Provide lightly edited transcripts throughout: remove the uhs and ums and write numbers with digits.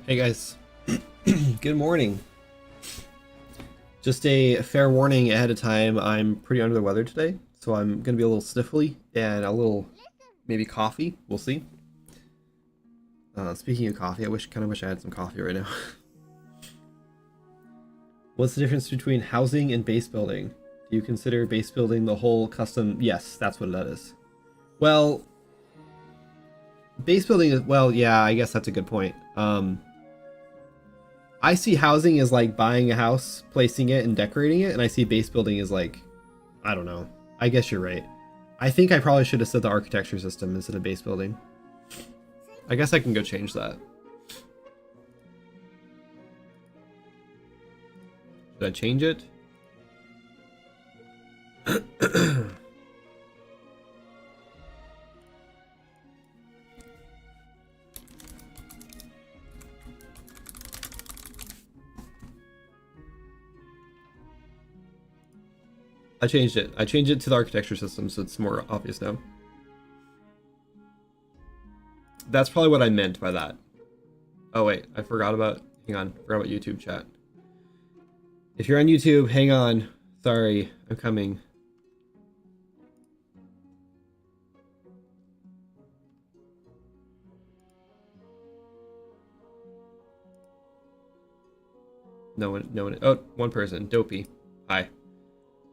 Hey guys, good morning. Just a fair warning ahead of time, I'm pretty under the weather today, so I'm gonna be a little sniffly and a little maybe coffee. We'll see. Speaking of coffee, kind of wish I had some coffee right now. What's the difference between housing and base building? Do you consider base building the whole custom? Yes, that's what that is. Well, base building is, well, yeah, I guess that's a good point. I see housing as like buying a house, placing it, and decorating it, and I see base building as like, I don't know. I guess you're right. I think I probably should have said the architecture system instead of base building. I guess I can go change that. Did I change it? I changed it. I changed it to the architecture system, so it's more obvious now. That's probably what I meant by that. Oh wait, I forgot about, hang on, forgot about YouTube chat. If you're on YouTube, hang on. Sorry, I'm coming. No one, oh, one person, Dopey. Hi.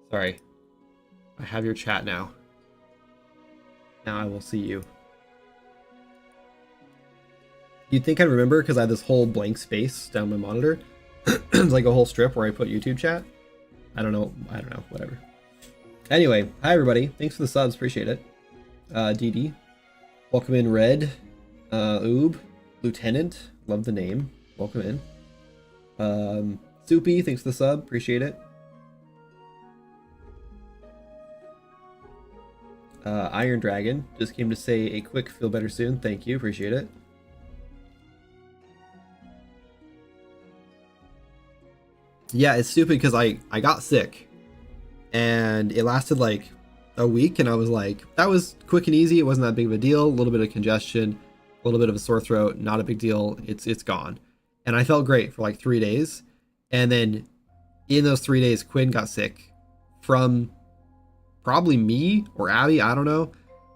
Sorry. I have your chat now. Now I will see you. You'd think I'd remember because I had this whole blank space down my monitor. It's like a whole strip where I put YouTube chat. I don't know, whatever. Anyway, hi everybody. Thanks for the subs, appreciate it. DD. Welcome in, Red. Oob. Lieutenant. Love the name. Welcome in. Soupy, thanks for the sub, appreciate it. Iron Dragon just came to say a quick feel better soon. Thank you, appreciate it. Yeah, it's stupid because I got sick and it lasted like a week, and I was like, that was quick and easy. It wasn't that big of a deal. A little bit of congestion, a little bit of a sore throat, not a big deal. It's gone. And I felt great for like 3 days. And then in those 3 days, Quinn got sick from probably me or Abby, I don't know.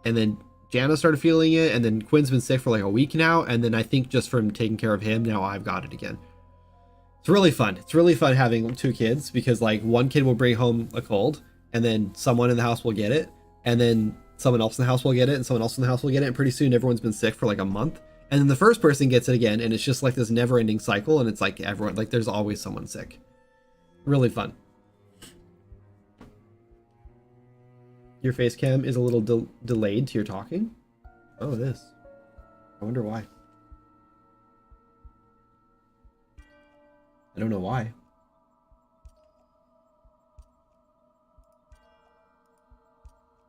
And then Jana started feeling it, and then Quinn's been sick for like a week now. And then I think just from taking care of him, now I've got it again. It's really fun. It's really fun having 2 kids because like one kid will bring home a cold, and then someone in the house will get it, and then someone else in the house will get it, and someone else in the house will get it, and pretty soon everyone's been sick for like a month. And then the first person gets it again, and it's just like this never-ending cycle, and it's like everyone, like there's always someone sick. Really fun. Your face cam is a little delayed to your talking. Oh, it is. I wonder why. I don't know why.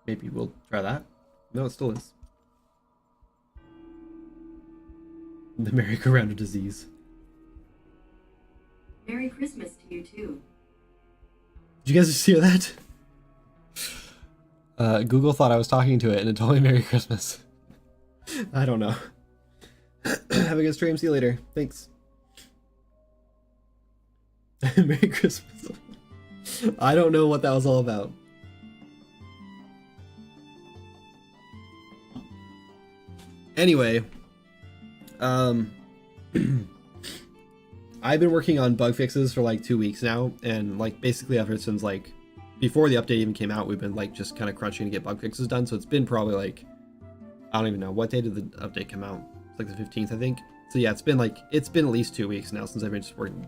Maybe we'll try that. No, it still is. The merry-go-round of disease. Merry Christmas to you too. Did you guys just hear that? Google thought I was talking to it and it told me Merry Christmas. I don't know. Have a good stream. See you later. Thanks. Merry Christmas. I don't know what that was all about. Anyway, I've been working on bug fixes for like 2 weeks now, and like basically ever since like before the update even came out, we've been like just kind of crunching to get bug fixes done. So it's been probably like, I don't even know, what day did the update come out? It's like the 15th, I think. So yeah, it's been at least 2 weeks now since I've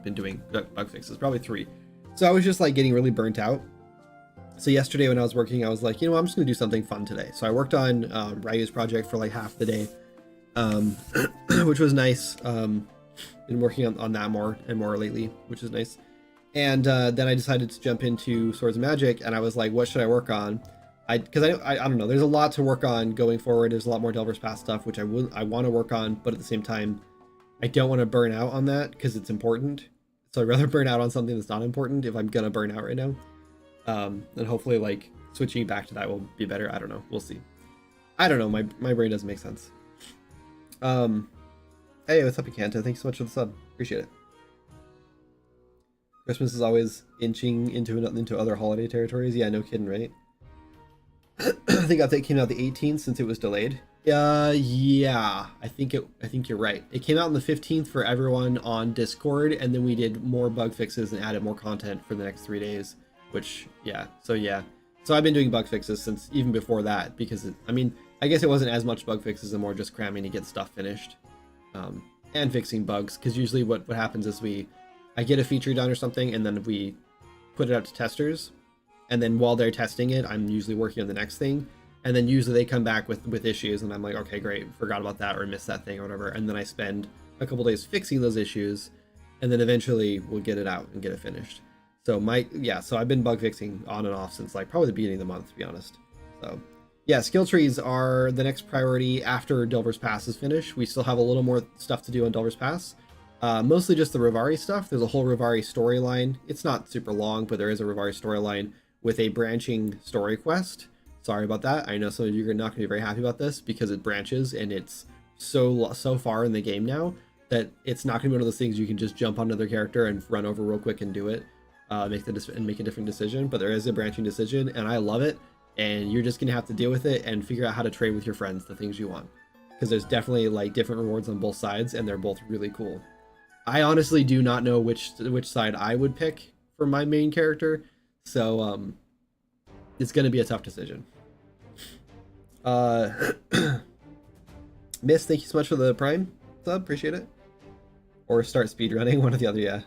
been doing bug fixes, probably 3. So I was just like getting really burnt out. So yesterday when I was working, I was like, you know, I'm just gonna do something fun today. So I worked on Ryu's project for like half the day, which was nice. Been working on that more and more lately, which is nice. And then I decided to jump into Swords of Magic, and I was like, what should I work on? Because I don't know, there's a lot to work on going forward. There's a lot more Delver's Path stuff, which I want to work on, but at the same time, I don't want to burn out on that because it's important. So I'd rather burn out on something that's not important if I'm gonna burn out right now. And hopefully like switching back to that will be better. I don't know. We'll see. I don't know. My brain doesn't make sense. Hey, what's up, Akanta? Thanks so much for the sub. Appreciate it. Christmas is always inching into other holiday territories. Yeah, no kidding, right? I think update came out the 18th since it was delayed. Yeah, I think you're right. It came out on the 15th for everyone on Discord, and then we did more bug fixes and added more content for the next 3 days. Which, yeah. So I've been doing bug fixes since even before that because I guess it wasn't as much bug fixes and more just cramming to get stuff finished, and fixing bugs. Because usually what happens is I get a feature done or something, and then we put it out to testers, and then while they're testing it, I'm usually working on the next thing, and then usually they come back with issues, and I'm like, okay, great, forgot about that or missed that thing or whatever, and then I spend a couple days fixing those issues, and then eventually we'll get it out and get it finished. So so I've been bug fixing on and off since like probably the beginning of the month, to be honest. So yeah, skill trees are the next priority after Delver's Pass is finished. We still have a little more stuff to do on Delver's Pass. Mostly just the Rivari stuff. There's a whole Rivari storyline. It's not super long, but there is a Rivari storyline with a branching story quest. Sorry about that. I know some of you are not going to be very happy about this because it branches and it's so far in the game now that it's not going to be one of those things you can just jump on another character and run over real quick and do it, make a different decision. But there is a branching decision, and I love it. And you're just going to have to deal with it and figure out how to trade with your friends the things you want, because there's definitely like different rewards on both sides, and they're both really cool. I honestly do not know which side I would pick for my main character, so it's going to be a tough decision. Miss, thank you so much for the Prime sub, appreciate it. Or start speedrunning, one or the other, yeah.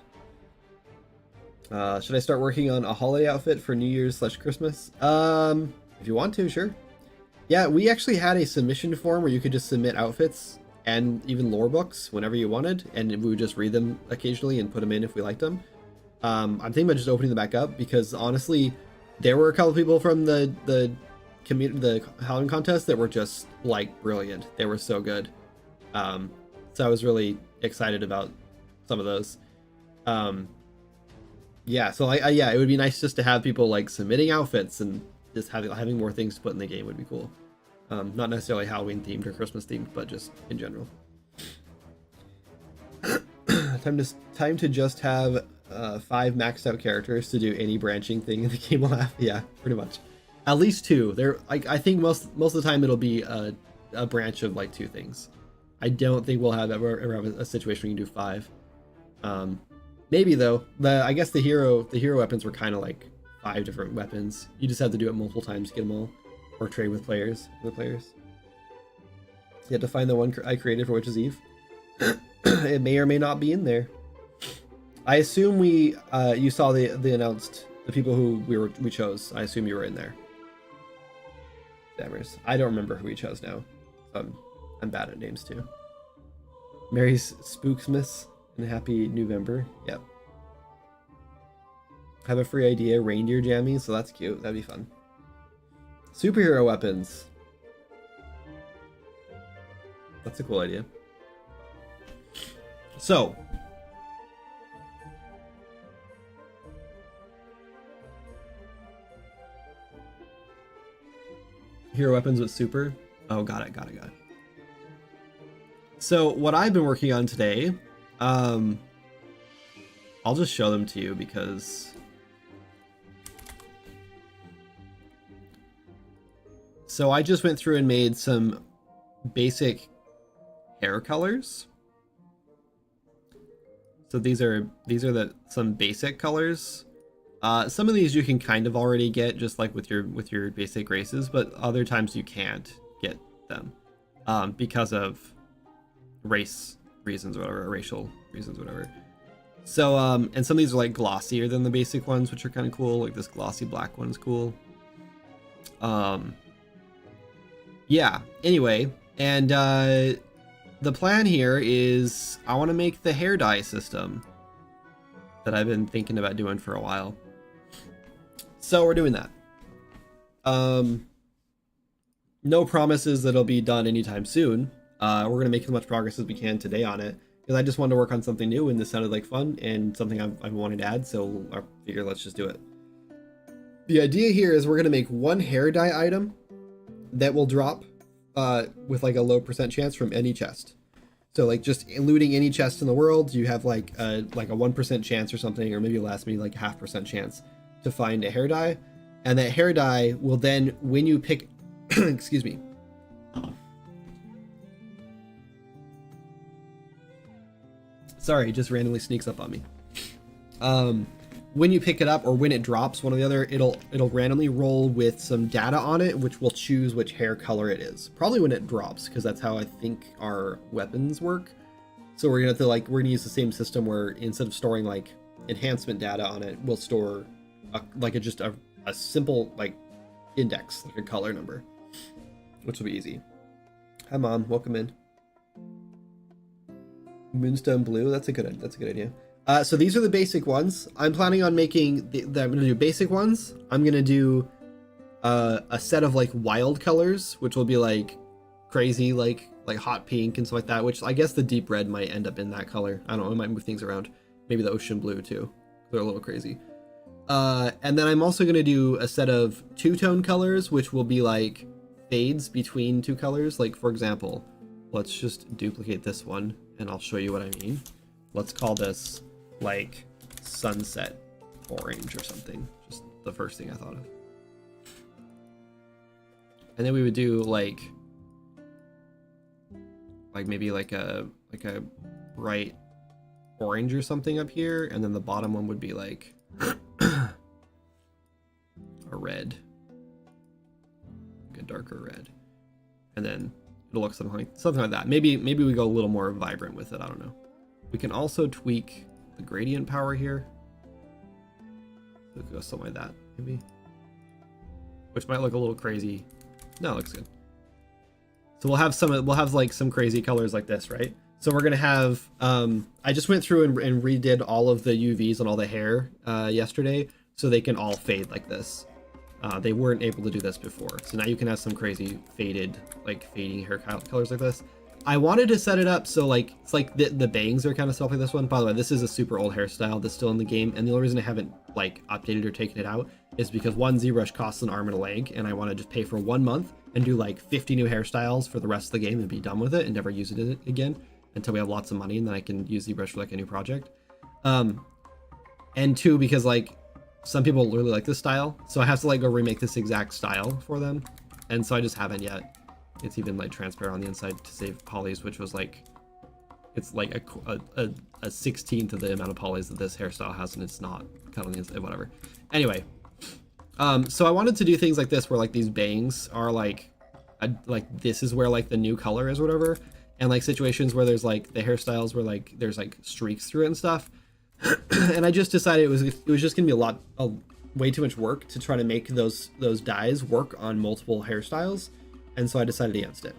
Should I start working on a holiday outfit for New Year's/Christmas? If you want to, sure. Yeah, we actually had a submission form where you could just submit outfits and even lore books whenever you wanted, and we would just read them occasionally and put them in if we liked them. I'm thinking about just opening them back up because honestly, there were a couple people from the Halloween contest that were just like brilliant. They were so good. So I was really excited about some of those. Yeah, so it would be nice just to have people like submitting outfits, and just having more things to put in the game would be cool. Not necessarily Halloween themed or Christmas themed, but just in general. time to just have 5 maxed out characters to do any branching thing in the game will have. Yeah, pretty much. At least 2. I think most of the time it'll be a branch of like 2 things. I don't think we'll ever have a situation where you can do 5. Maybe though. I guess the hero weapons were kind of like 5 different weapons. You just have to do it multiple times to get them all, or trade with other players. You have to find the one I created for Witch's Eve. It may or may not be in there. I assume you saw the announced the people who we chose. I assume you were in there. Dammers. I don't remember who we chose now. I'm bad at names too. Merry Spooksmas and Happy November. Yep. Have a free idea, reindeer jammies, so that's cute. That'd be fun. Superhero weapons. That's a cool idea. So, hero weapons with super. Oh, got it. So what I've been working on today, I'll just show them to you because so I just went through and made some basic hair colors. So these are some basic colors. Some of these you can kind of already get just like with your basic races, but other times you can't get them because of race reasons or whatever, or racial reasons, whatever. So and some of these are like glossier than the basic ones, which are kind of cool. Like this glossy black one is cool. Yeah. Anyway, and the plan here is I want to make the hair dye system that I've been thinking about doing for a while. So we're doing that. No promises that it'll be done anytime soon. We're going to make as much progress as we can today on it, because I just wanted to work on something new and this sounded like fun and something I wanted to add, so I figured let's just do it. The idea here is we're going to make one hair dye item that will drop with like a low % chance from any chest. So like just looting any chest in the world, you have like a 1% chance or something, or maybe less, maybe like 0.5% chance to find a hair dye. And that hair dye will then, when you pick, excuse me. Sorry, it just randomly sneaks up on me. When you pick it up or when it drops, one or the other, it'll randomly roll with some data on it, which will choose which hair color it is. Probably when it drops, because that's how I think our weapons work. So we're gonna have to we're gonna use the same system where instead of storing like enhancement data on it, we'll store just a simple like index, like a color number, which will be easy. Hi mom, welcome in. Moonstone blue, that's a good idea. So these are the basic ones. I'm planning on making I'm gonna do basic ones. I'm gonna do a set of like wild colors, which will be like crazy, like hot pink and stuff like that, which I guess the deep red might end up in that color. I don't know, I might move things around. Maybe the ocean blue too. They're a little crazy. And then I'm also gonna do a set of two-tone colors, which will be like fades between two colors. Like for example, let's just duplicate this one and I'll show you what I mean. Let's call this like sunset orange or something. Just the first thing I thought of. And then we would do like maybe like a bright orange or something up here, and then the bottom one would be like a red, like a darker red, and then it'll look something like that. Maybe we go a little more vibrant with it. I don't know. We can also tweak the gradient power here. We could go something like that, maybe. Which might look a little crazy. No, it looks good. So we'll have like some crazy colors like this, right? So we're gonna have. I just went through and redid all of the UVs on all the hair yesterday, so they can all fade like this. They weren't able to do this before, so now you can have some crazy fading hair colors like this. I wanted to set it up so like it's like the bangs are kind of stuff like this one. By the way, this is a super old hairstyle that's still in the game, and the only reason I haven't like updated or taken it out is because one, ZBrush costs an arm and a leg, and I want to just pay for 1 month and do like 50 new hairstyles for the rest of the game and be done with it and never use it again until we have lots of money, and then I can use ZBrush for like a new project. And two, because like some people really like this style, so I have to like go remake this exact style for them, and so I just haven't yet. It's even like transparent on the inside to save polys, which was like, it's like a 16th of the amount of polys that this hairstyle has, and it's not cut on the inside, whatever. Anyway, so I wanted to do things like this where like these bangs are like this is where like the new color is or whatever, and like situations where there's like the hairstyles where like there's like streaks through it and stuff. And I just decided it was just gonna be way too much work to try to make those dyes work on multiple hairstyles, and so I decided against it.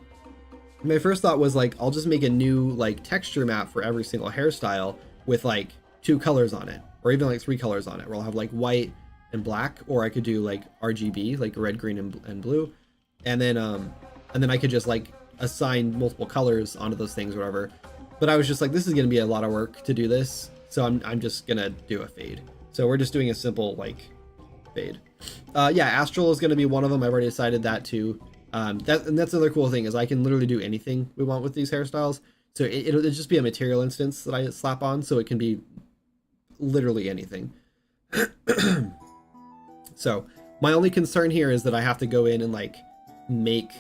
My first thought was like, I'll just make a new like texture map for every single hairstyle with like 2 colors on it, or even like 3 colors on it, where I'll have like white and black, or I could do like RGB, like red, green, and blue, and then I could just like assign multiple colors onto those things or whatever. But I was just like, this is gonna be a lot of work to do this, so I'm just gonna do a fade. So we're just doing a simple like fade. Yeah, Astral is gonna be one of them. I've already decided that too. And that's another cool thing, is I can literally do anything we want with these hairstyles. So it'll just be a material instance that I slap on, so it can be literally anything. So my only concern here is that I have to go in and like make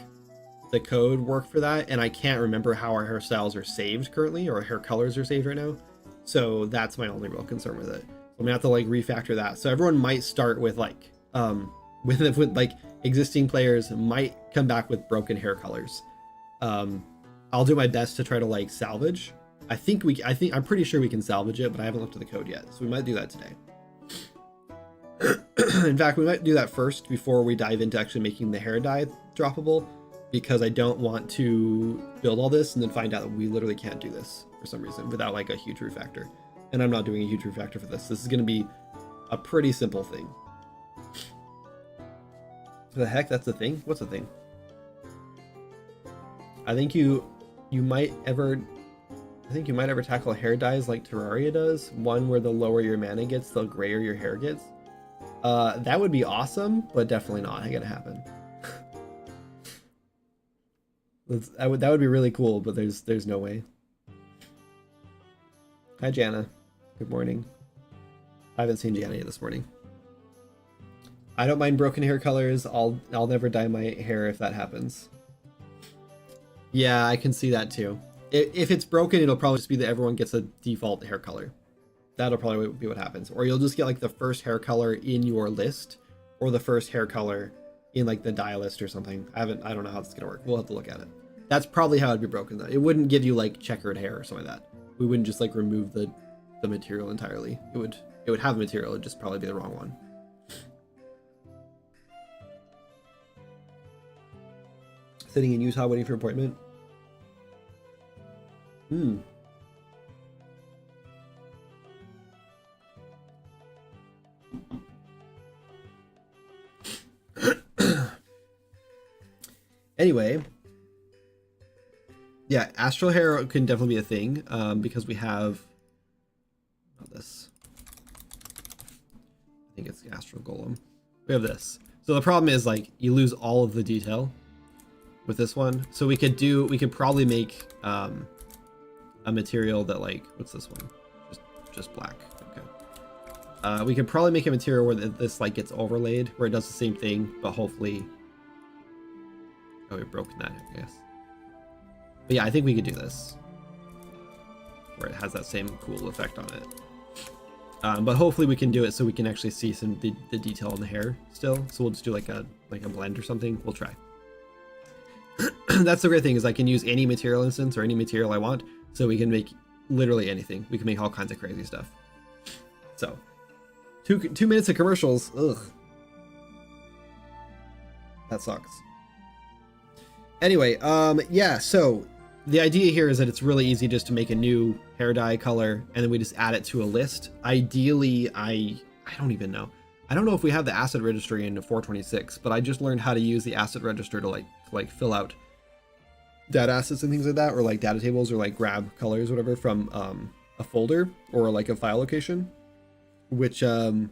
the code work for that, and I can't remember how our hairstyles are saved currently, or hair colors are saved right now. So that's my only real concern with it. I'm gonna have to like refactor that. So everyone might start with like with like existing players might come back with broken hair colors. I'll do my best to try to like salvage. I'm pretty sure we can salvage it, but I haven't looked at the code yet, so we might do that today. In fact, we might do that first before we dive into actually making the hair dye droppable, because I don't want to build all this and then find out that we literally can't do this for some reason without like a huge refactor. And I'm not doing a huge refactor for this. This is going to be a pretty simple thing. The heck, that's a thing? What's a thing? I think you might ever tackle hair dyes like Terraria does, one where the lower your mana gets, the grayer your hair gets. That would be awesome, but definitely not gonna happen. That would be really cool, but there's no way. Hi, Jana. Good morning. I haven't seen Jana yet this morning. I don't mind broken hair colors. I'll never dye my hair if that happens. Yeah, I can see that too. If it's broken, it'll probably just be that everyone gets a default hair color. That'll probably be what happens. Or you'll just get like the first hair color in your list, or the first hair color in like the dye list or something. I don't know how it's gonna work. We'll have to look at it. That's probably how it'd be broken though. It wouldn't give you like checkered hair or something like that. We wouldn't just like remove the material entirely. It would have material, it'd just probably be the wrong one. Sitting in Utah waiting for an appointment. Anyway, yeah, astral hair can definitely be a thing, because we have this. I think it's the astral golem. We have this. So the problem is like you lose all of the detail with this one. So we could probably make a material that like, what's this one? Just black. Okay. We could probably make a material where this like gets overlaid, where it does the same thing, but hopefully. Oh, we've broken that, I guess. But yeah, I think we could do this, where it has that same cool effect on it. But hopefully we can do it so we can actually see some the detail on the hair still. So we'll just do like a blend or something. We'll try. That's the great thing, is I can use any material instance or any material I want, so we can make literally anything. We can make all kinds of crazy stuff. So 2 minutes of commercials. Ugh, that sucks. Anyway, yeah, so the idea here is that it's really easy just to make a new hair dye color, and then we just add it to a list. Ideally, I don't even know. I don't know if we have the asset registry in 426, but I just learned how to use the asset register to like fill out data assets and things like that, or like data tables, or like grab colors, or whatever, from a folder or like a file location, which could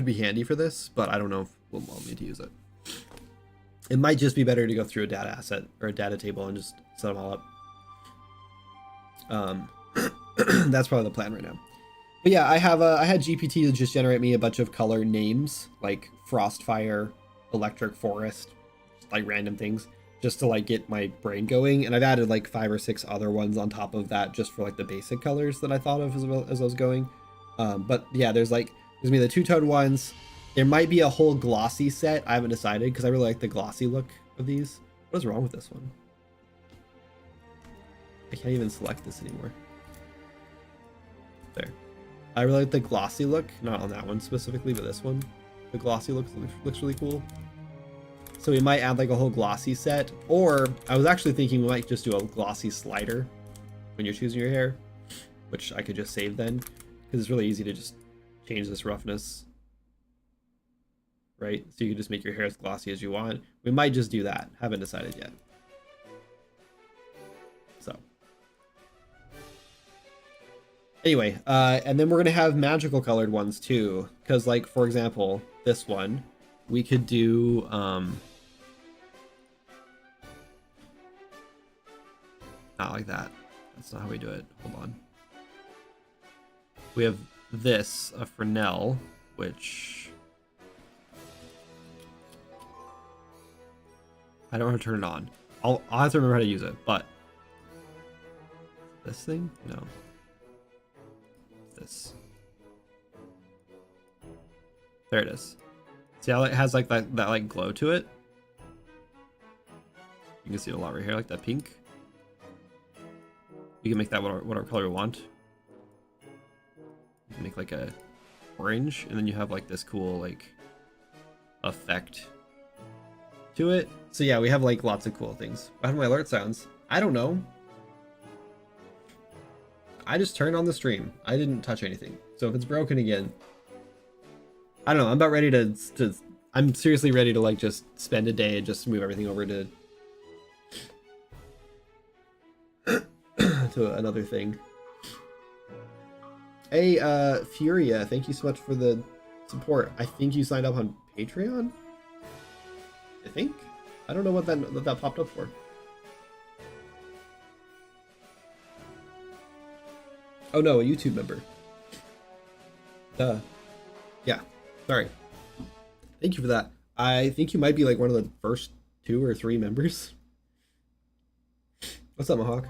be handy for this, but I don't know if we'll allow me to use it. It might just be better to go through a data asset or a data table and just set them all up. That's probably the plan right now. But yeah, I had GPT to just generate me a bunch of color names, like Frostfire, Electric Forest, like random things, just to like get my brain going. And I've added like 5 or 6 other ones on top of that, just for like the basic colors that I thought of as I was going. But yeah, there's gonna be the two-tone ones. There might be a whole glossy set. I haven't decided, because I really like the glossy look of these. What is wrong with this one? I can't even select this anymore. There. I really like the glossy look. Not on that one specifically, but this one. The glossy looks really cool. So we might add like a whole glossy set. Or I was actually thinking we might just do a glossy slider when you're choosing your hair, which I could just save then, because it's really easy to just change this roughness. Right? So you can just make your hair as glossy as you want. We might just do that. Haven't decided yet. So. Anyway, and then we're going to have magical colored ones too. Because like, for example, this one, we could do, not like that. That's not how we do it. Hold on. We have this, a Fresnel, which I don't know how to turn it on. I'll have to remember how to use it, but this thing? No. This. There it is. See how it has like that like glow to it? You can see it a lot right here, like that pink. We can make that whatever color we want. You can make like a orange, and then you have like this cool like effect to it. So yeah, we have like lots of cool things. How do my alert sounds? I don't know. I just turned on the stream. I didn't touch anything. So if it's broken again, I don't know. I'm about ready to I'm seriously ready to like just spend a day and just move everything over to to another thing. Hey, Furia, thank you so much for the support. I think you signed up on Patreon? I think? I don't know what that popped up for. Oh no, a YouTube member. Yeah. Sorry. Thank you for that. I think you might be like one of the first 2 or 3 members. What's up, Mahawk?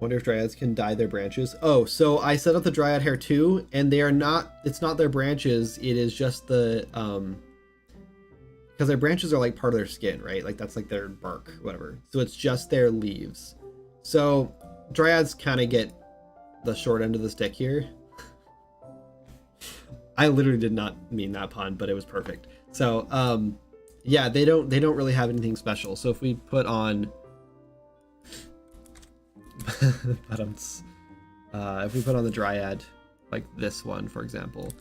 Wonder if dryads can dye their branches. Oh, so I set up the dryad hair too, and they are not, it's not their branches, it is just the, because their branches are like part of their skin, right? Like that's like their bark, whatever. So it's just their leaves. So dryads kind of get the short end of the stick here. I literally did not mean that pun, but it was perfect. So, yeah, they don't really have anything special. So if we put on, if we put on the dryad, like this one, for example,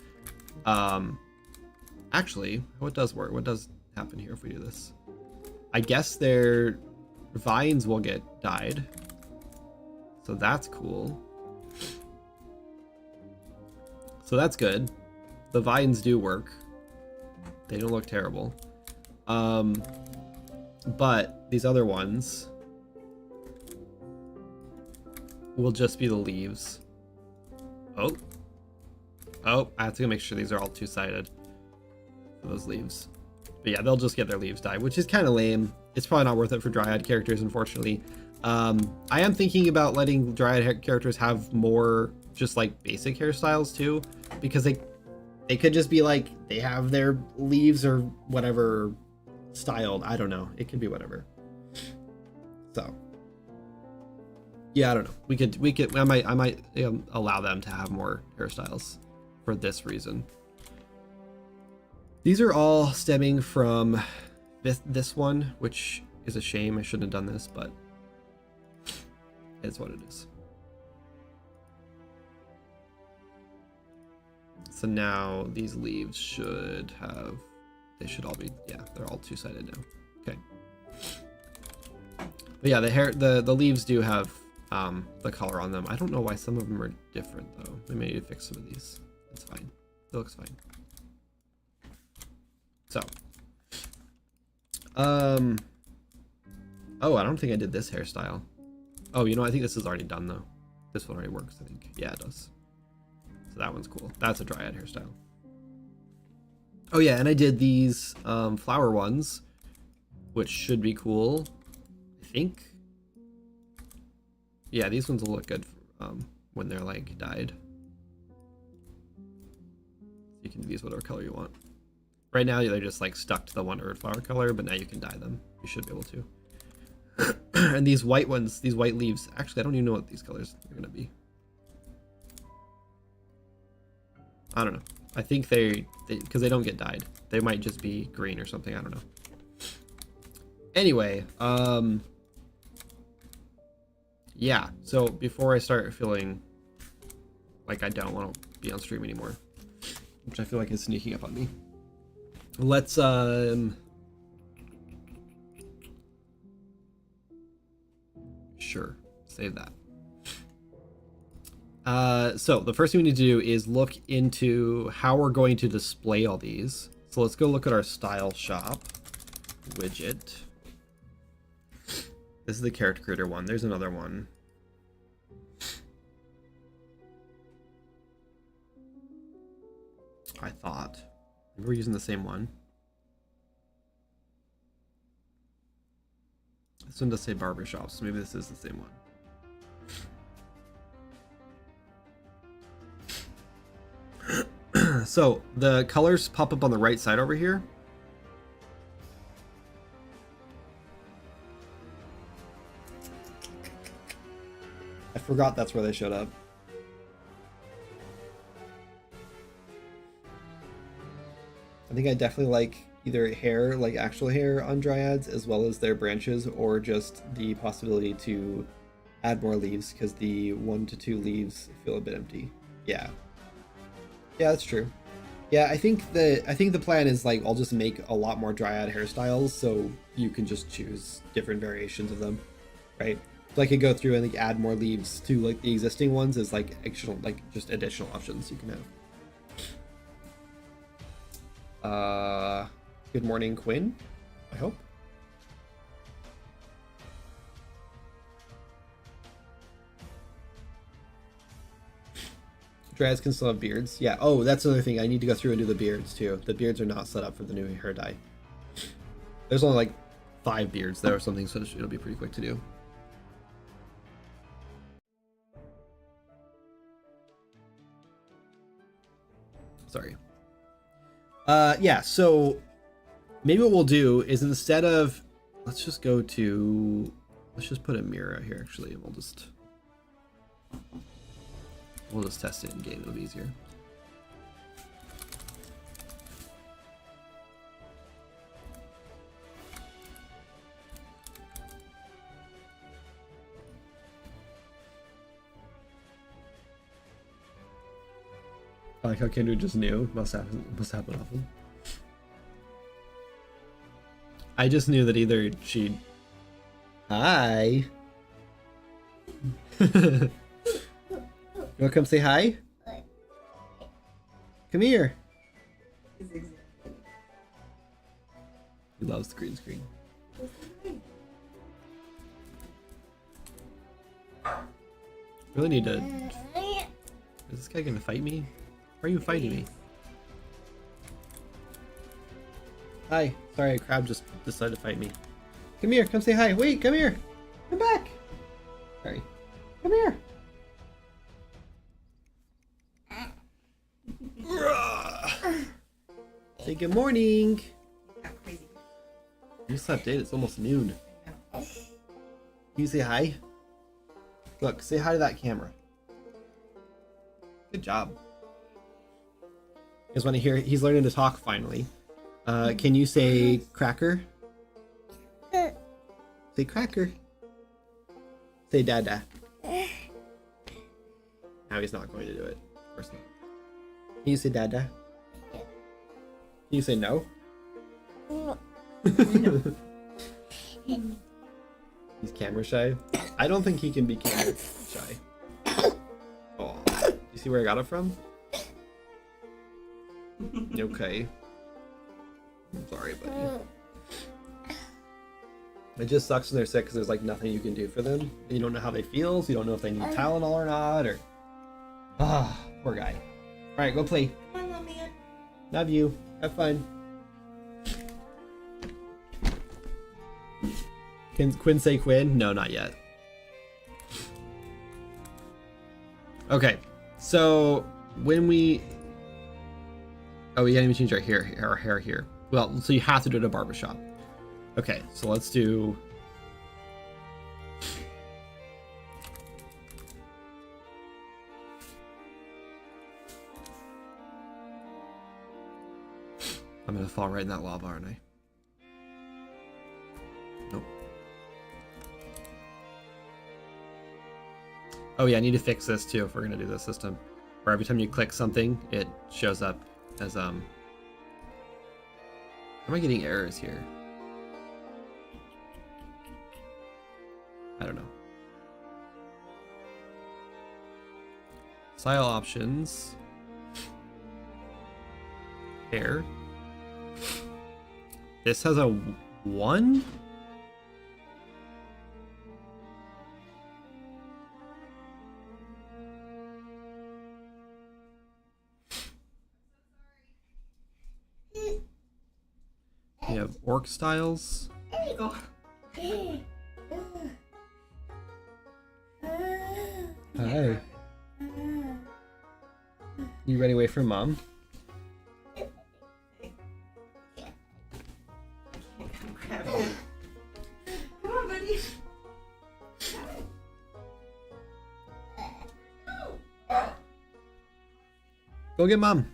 actually, what does work? What does happen here if we do this? I guess their vines will get dyed. So that's cool. So that's good. The vines do work. They don't look terrible. But these other ones will just be the leaves. Oh, I have to make sure these are all two-sided for those leaves. But yeah, they'll just get their leaves dyed, which is kind of lame. It's probably not worth it for dryad characters, unfortunately. I am thinking about letting dryad characters have more just like basic hairstyles too, because they could just be like they have their leaves or whatever styled. I don't know. It could be whatever. So yeah, I don't know. We could. I might allow them to have more hairstyles for this reason. These are all stemming from this one, which is a shame. I shouldn't have done this, but it's what it is. So now these leaves should have, they should all be, yeah, they're all two-sided now. Okay. But yeah, the leaves do have the color on them. I don't know why some of them are different though. We may need to fix some of these. It's fine. It looks fine. So, oh, I don't think I did this hairstyle. Oh, you know, I think this is already done though. This one already works, I think. Yeah, it does. So that one's cool. That's a dryad hairstyle. Oh yeah, and I did these flower ones, which should be cool, I think. Yeah, these ones will look good when they're like dyed. You can use whatever color you want. Right now they're just like stuck to the one earth flower color, but now you can dye them. You should be able to. And these white ones, these white leaves, actually I don't even know what these colors are gonna be. I don't know. I think they because they don't get dyed. They might just be green or something. I don't know. Anyway, yeah. So before I start feeling like I don't want to be on stream anymore, which I feel like is sneaking up on me, let's sure, save that. So the first thing we need to do is look into how we're going to display all these. So let's go look at our style shop widget. This is the character creator one. There's another one. I thought we were using the same one. This one does say barber shop, so maybe this is the same one. So the colors pop up on the right side over here. I forgot that's where they showed up. I think I definitely like either hair, like actual hair on dryads, as well as their branches, or just the possibility to add more leaves, because the 1 to 2 leaves feel a bit empty. Yeah. Yeah, that's true. Yeah, I think the plan is like I'll just make a lot more dryad hairstyles, so you can just choose different variations of them, right? So I could go through and like add more leaves to like the existing ones as like actual, like just additional options you can have. Good morning, Quinn, I hope. Dreads can still have beards. Yeah. Oh, that's another thing. I need to go through and do the beards too. The beards are not set up for the new hair dye. There's only like 5 beards there or something, so it'll be pretty quick to do. Sorry. Yeah, so maybe what we'll do is instead of, let's just put a mirror out here actually, and we'll just test it in game, it'll be easier. I like how Kendra just knew. Must happen often. I just knew that either she'd... Hi! You wanna come say hi? Come here! He loves the green screen. Really need to... Is this guy gonna fight me? Why are you fighting me? Hi. Sorry, a crab just decided to fight me. Come here. Come say hi. Wait, come here. Come back. Sorry. Come here. Say good morning. You slept 8. It's almost noon. Can you say hi? Look, say hi to that camera. Good job. You guys want to hear? He's learning to talk finally. Can you say cracker? Say cracker. Say dada. Now he's not going to do it. Of course not. Can you say dada? Can you say no? He's camera shy. I don't think he can be camera shy. Oh, you see where I got it from? Okay. I'm sorry, buddy. It just sucks when they're sick because there's like nothing you can do for them. And you don't know how they feel, so you don't know if they need Tylenol or not, or... Ah, poor guy. Alright, go play. Love you. Have fun. Can Quinn say Quinn? No, not yet. Okay, so when we... Oh, we can't even change our hair here. Well, so you have to do it at a barbershop. Okay, so let's do... I'm gonna fall right in that lava, aren't I? Nope. Oh yeah, I need to fix this too if we're gonna do this system. Where every time you click something, it shows up as Am I getting errors here? I don't know. Style options. Hair. This has a 1? We have orc styles. There you go. Hi. You ready to wait for mom? Come on, buddy. Go get mom.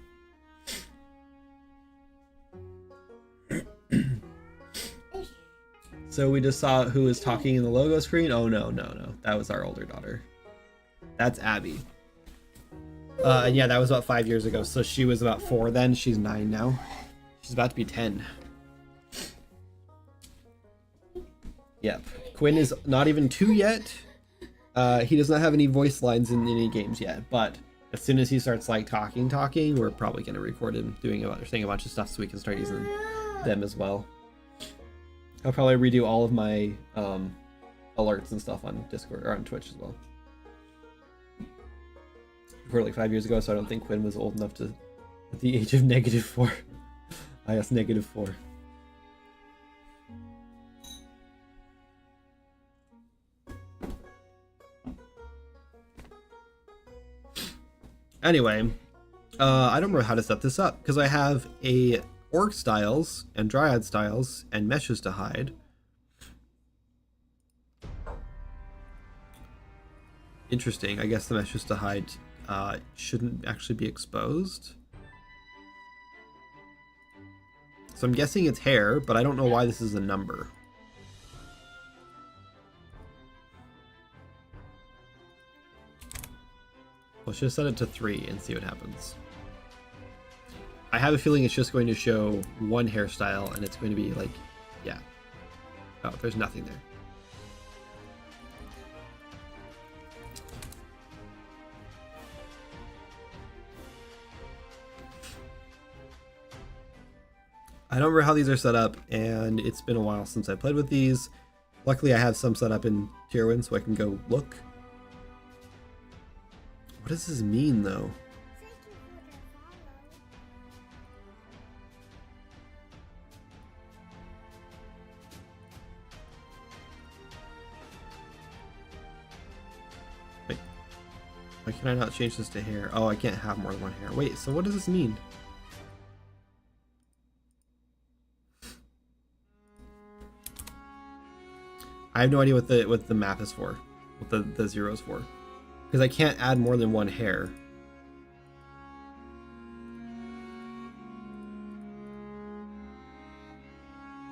So we just saw who was talking in the logo screen. Oh no. That was our older daughter. That's Abby. And yeah, that was about 5 years ago. So she was about 4 then. She's 9 now. She's about to be 10. Yep. Quinn is not even 2 yet. He does not have any voice lines in any games yet. But as soon as he starts like talking, we're probably going to record him saying a bunch of stuff so we can start using them as well. I'll probably redo all of my alerts and stuff on Discord or on Twitch as well. for like 5 years ago, so I don't think Quinn was old enough to at the age of -4. I guess -4. Anyway, I don't remember how to set this up because I have a orc styles and dryad styles and meshes to hide. Interesting. I guess the meshes to hide shouldn't actually be exposed. So I'm guessing it's hair, but I don't know why this is a number. Let's just set it to 3 and see what happens. I have a feeling it's just going to show one hairstyle and it's going to be like, yeah. Oh, there's nothing there. I don't remember how these are set up, and it's been a while since I played with these. Luckily, I have some set up in Tier 1, so I can go look. What does this mean, though? Wait. Why can I not change this to hair? Oh, I can't have more than one hair. Wait, so what does this mean? I have no idea what the map is for, what the zero is for, because I can't add more than one hair.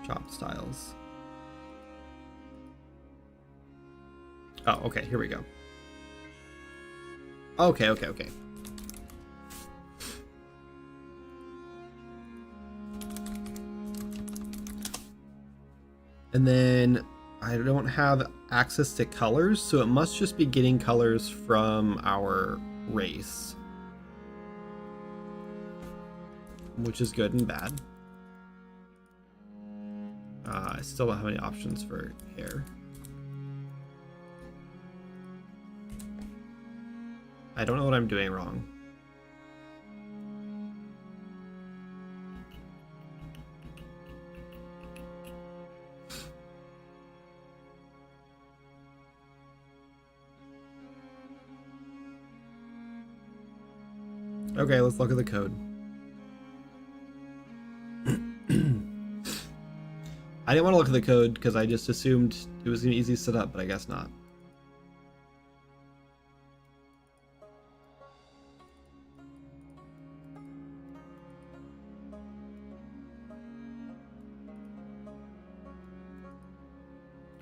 Chop styles. Oh, okay, here we go. Okay. And then I don't have access to colors, so it must just be getting colors from our race. Which is good and bad. I still don't have any options for hair. I don't know what I'm doing wrong. Okay, let's look at the code. I didn't want to look at the code because I just assumed it was going to be easy to set up, but I guess not.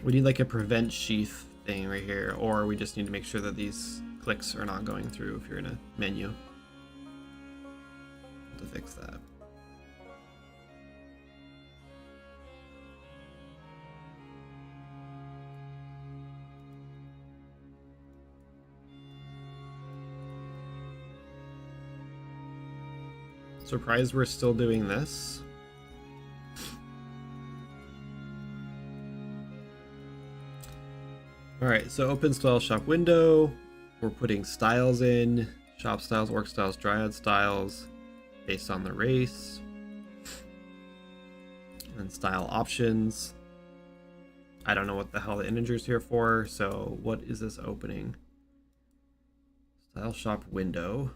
We need like a prevent sheath thing right here, or we just need to make sure that these clicks are not going through if you're in a menu. To fix that. Surprised we're still doing this. Alright, so open style shop window. We're putting styles in. Shop styles, orc styles, dryad styles. Based on the race. And style options. I don't know what the hell the integer's here for, so what is this opening? Style shop window.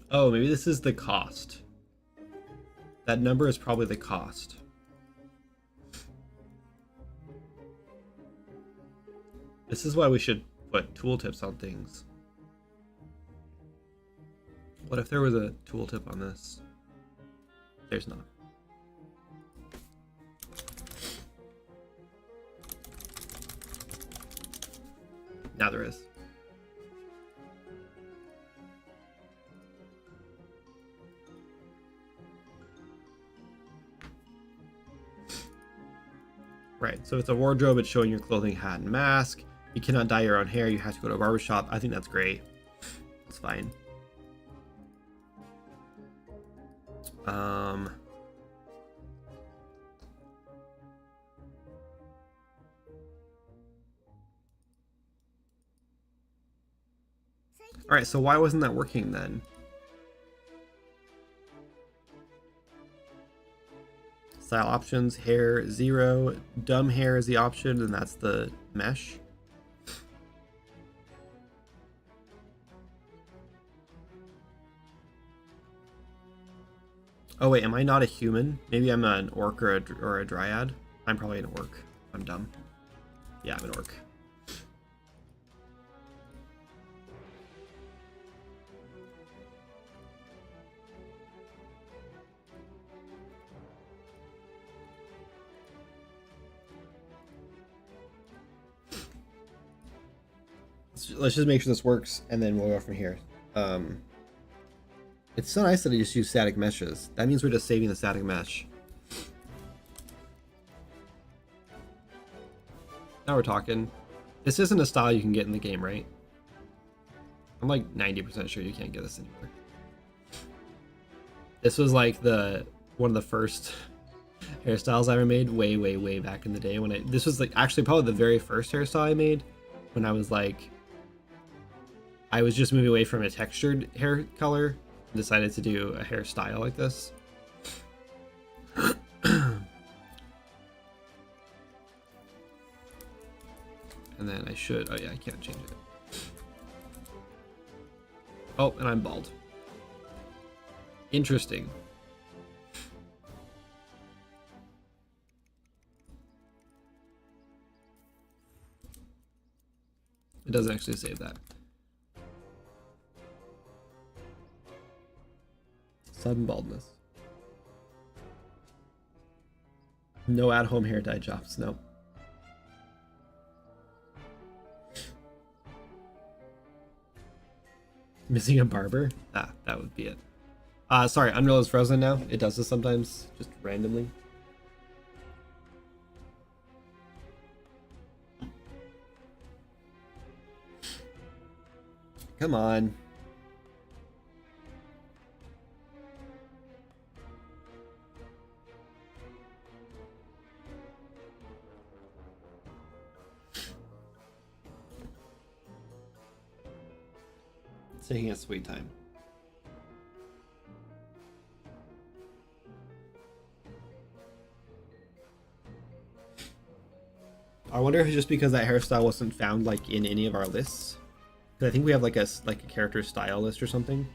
Oh, maybe this is the cost. That number is probably the cost. This is why we should put tooltips on things. What if there was a tooltip on this? There's not. Now there is. So if it's a wardrobe, it's showing your clothing, hat, and mask. You cannot dye your own hair. You have to go to a barber shop. I think that's great. It's fine. All right, so why wasn't that working then? Style options, hair 0, dumb hair is the option, and that's the mesh. Oh wait, am I not a human? Maybe I'm an orc or a dryad. I'm probably an orc. I'm dumb. Yeah, I'm an orc. Let's just make sure this works, and then we'll go from here. It's so nice that I just use static meshes. That means we're just saving the static mesh. Now we're talking. This isn't a style you can get in the game, right? I'm like 90% sure you can't get this anywhere. This was like one of the first hairstyles I ever made way back in the day when this was like actually probably the very first hairstyle I made when I was like I was just moving away from a textured hair color and decided to do a hairstyle like this. And then I should, oh yeah, I can't change it. Oh, and I'm bald. Interesting. It doesn't actually save that. Sudden baldness. No at-home hair dye jobs, no. Missing a barber? Ah, that would be it. Sorry, Unreal is frozen now. It does this sometimes, just randomly. Come on. It's taking its sweet time. I wonder if it's just because that hairstyle wasn't found like in any of our lists. I think we have like a character style list or something.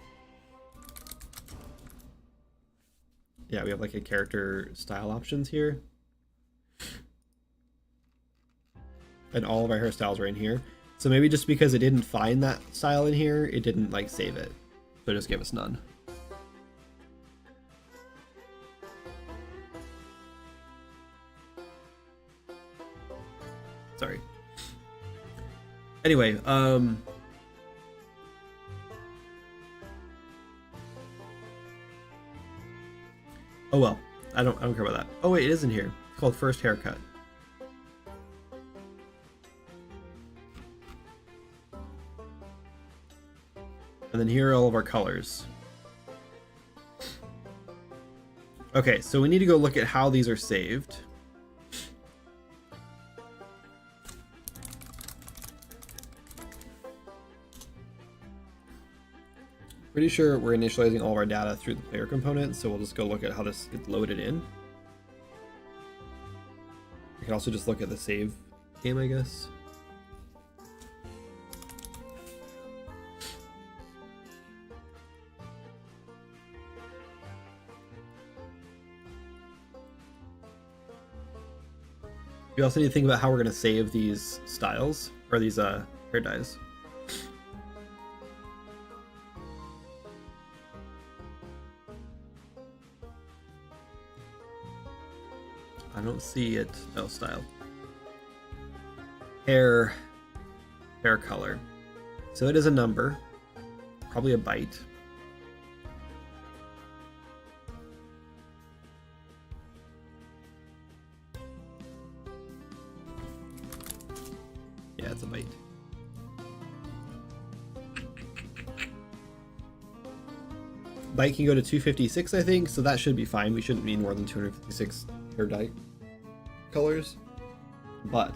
Yeah, we have like a character style options here. And all of our hairstyles are in here. So maybe just because it didn't find that style in here, it didn't like save it. So it just gave us none. Sorry. Anyway, oh well, I don't care about that. Oh wait, it is in here. It's called First Haircut. And then here are all of our colors. Okay, so we need to go look at how these are saved. Pretty sure we're initializing all of our data through the player component, so we'll just go look at how this gets loaded in. We can also just look at the save game, I guess. We also need to think about how we're going to save these styles, or these hair dyes. I don't see it. No, style. Hair color. So it is a number, probably a byte. a bite. Bite can go to 256, I think, so that should be fine. We shouldn't need more than 256 hair dye colors. But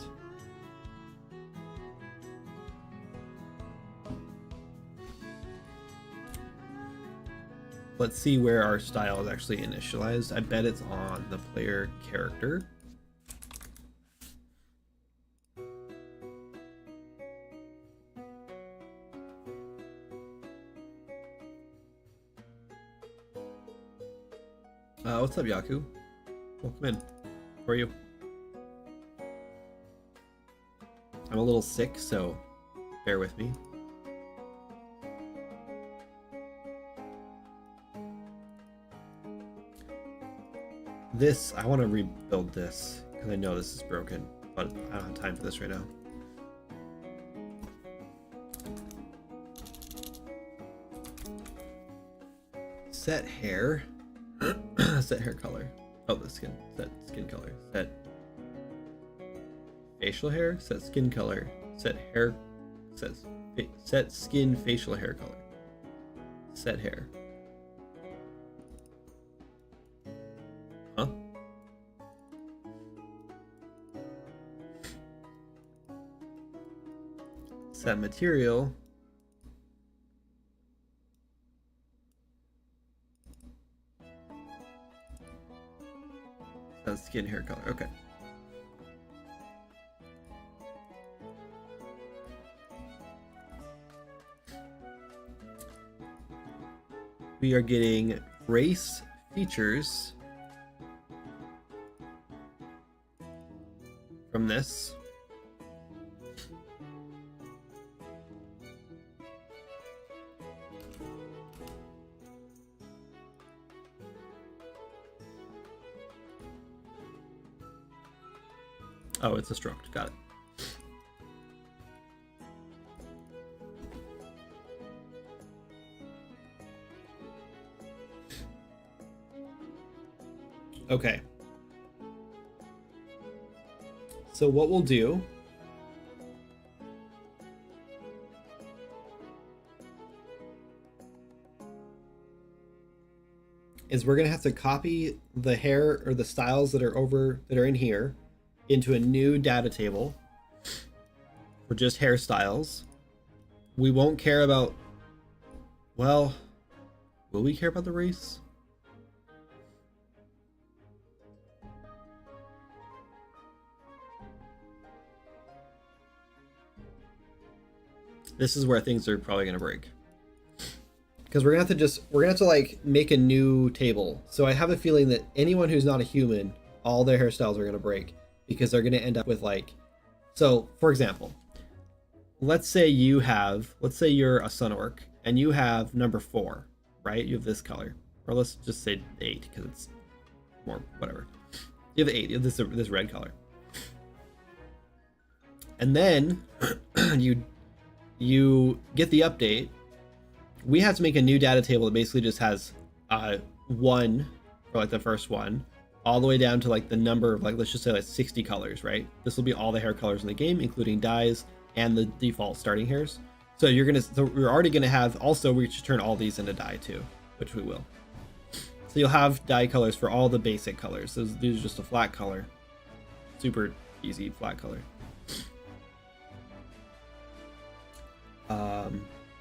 let's see where our style is actually initialized. I bet it's on the player character. What's up, Yaku? Welcome in. How are you? I'm a little sick, so bear with me. This, I want to rebuild this because I know this is broken, but I don't have time for this right now. Set hair. Set hair color. Oh, the skin. Set skin color. Set facial hair. Set skin color. Set hair. Set skin facial hair color. Set hair. Huh? Set material. Skin hair color. Okay. We are getting race features from this. Oh, it's a struct. Got it. Okay. So what we'll do is we're going to have to copy the hair or the styles that are in here into a new data table for just hairstyles. We won't care about, well, will we care about the race? This is where things are probably going to break. Because we're going to have to like make a new table. So I have a feeling that anyone who's not a human, all their hairstyles are going to break. Because they're going to end up with like, so for example, let's say you're a sun orc and you have number 4, right? You have this color, or let's just say 8 because it's more whatever. You have 8. You have this red color, and then you get the update. We have to make a new data table that basically just has 1 for like the first one, all the way down to like the number of like, let's just say like 60 colors, right? This will be all the hair colors in the game, including dyes and the default starting hairs. So we're already gonna have, also we should turn all these into dye too, which we will. So you'll have dye colors for all the basic colors. These are just a flat color, super easy flat color.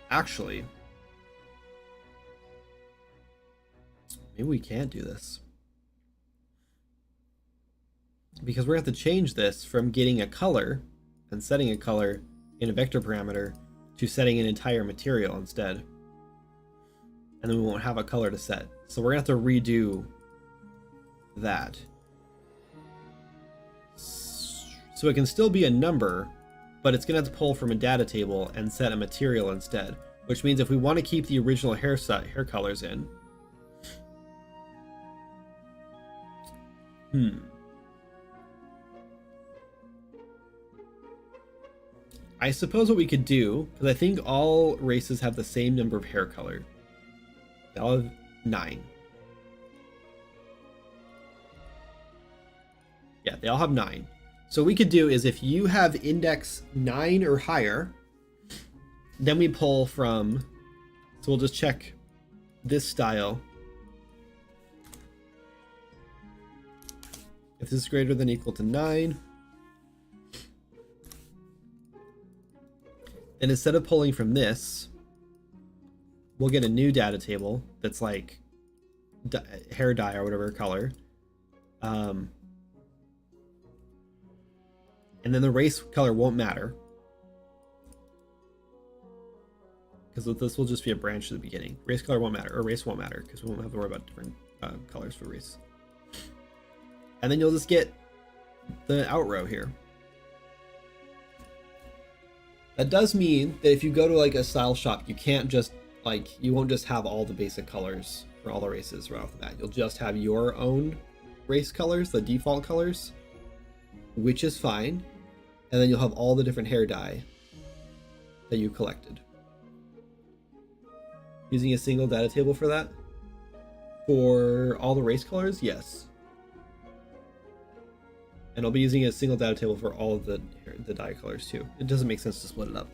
Actually, maybe we can't do this. Because we're going to have to change this from getting a color and setting a color in a vector parameter to setting an entire material instead. And then we won't have a color to set. So we're going to have to redo that. So it can still be a number, but it's going to have to pull from a data table and set a material instead. Which means if we want to keep the original hair colors in, I suppose what we could do, because I think all races have the same number of hair color. They all have 9. Yeah, they all have 9. So what we could do is if you have index 9 or higher, then we pull from, so we'll just check this style. If this is greater than or equal to 9, then instead of pulling from this, we'll get a new data table that's like hair dye or whatever color. And then the race color won't matter, because this will just be a branch at the beginning. Race color won't matter, or race won't matter, because we won't have to worry about different colors for race. And then you'll just get the out row here. That does mean that if you go to like a style shop, you can't just like, you won't just have all the basic colors for all the races right off the bat. You'll just have your own race colors, the default colors, which is fine. And then you'll have all the different hair dye that you collected. Using a single data table for that? For all the race colors? Yes. And I'll be using a single data table for all of the dye colors too. It doesn't make sense to split it up.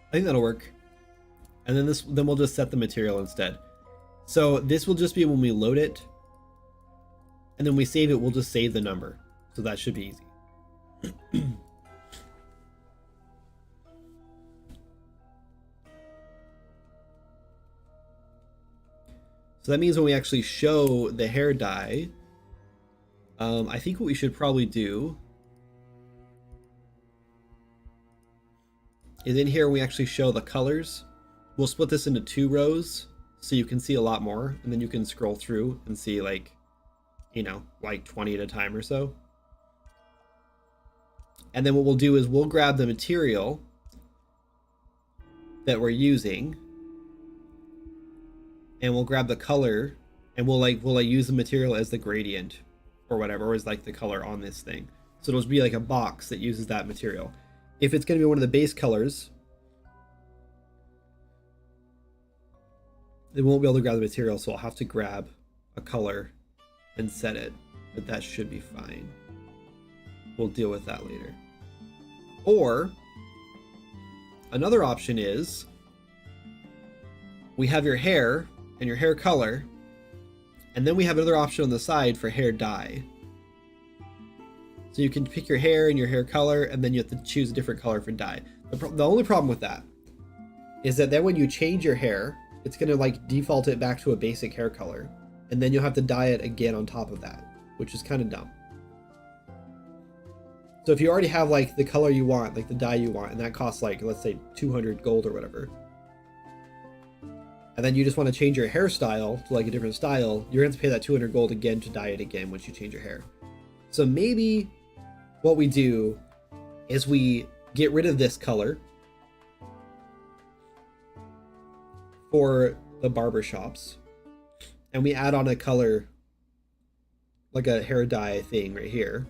I think that'll work. And then we'll just set the material instead. So this will just be when we load it, and then we save it, we'll just save the number. So that should be easy. So that means when we actually show the hair dye, I think what we should probably do is in here we actually show the colors. We'll split this into 2 rows so you can see a lot more, and then you can scroll through and see like, you know, like 20 at a time or so. And then what we'll do is we'll grab the material that we're using, and we'll grab the color, and we'll use the material as the gradient or whatever, or as like the color on this thing. So it'll be like a box that uses that material. If it's going to be one of the base colors, it won't be able to grab the material, so I'll have to grab a color and set it, but that should be fine. We'll deal with that later. Or another option is we have your hair and your hair color, and then we have another option on the side for hair dye. So you can pick your hair and your hair color, and then you have to choose a different color for dye. The only problem with that is that then when you change your hair, it's going to like default it back to a basic hair color, and then you'll have to dye it again on top of that, which is kind of dumb. So if you already have like the color you want, like the dye you want, and that costs like, let's say 200 gold or whatever, and then you just want to change your hairstyle to like a different style, you're going to pay that 200 gold again to dye it again once you change your hair. So maybe what we do is we get rid of this color for the barber shops, and we add on a color like a hair dye thing right here.